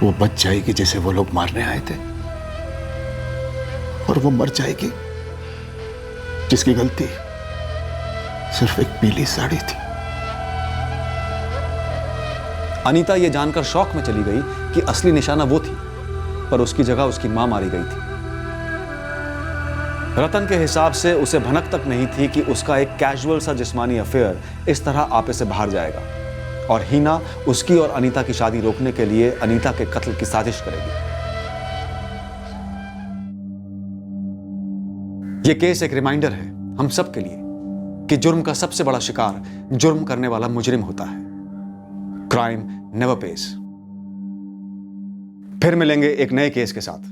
वो बच जाएगी जिसे वो लोग मारने आए थे, और वो मर जाएगी जिसकी गलती सिर्फ एक पीली साड़ी थी। अनीता ये जानकर शौक में चली गई कि असली निशाना वो थी, पर उसकी जगह उसकी मां मारी गई थी। रतन के हिसाब से उसे भनक तक नहीं थी कि उसका एक कैजुअल सा जिस्मानी अफेयर इस तरह आपे से बाहर जाएगा, और हीना उसकी और अनीता की शादी रोकने के लिए अनीता के कत्ल की साजिश करेगी। यह केस एक रिमाइंडर है हम सब के लिए कि जुर्म का सबसे बड़ा शिकार जुर्म करने वाला मुजरिम होता है। Crime never page. फिर मिलेंगे एक नए केस के साथ।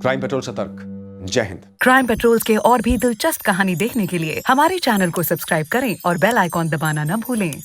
क्राइम पेट्रोल सतर्क। जय हिंद। क्राइम पेट्रोल के और भी दिलचस्प कहानी देखने के लिए हमारे चैनल को सब्सक्राइब करें और बेल आइकॉन दबाना न भूलें।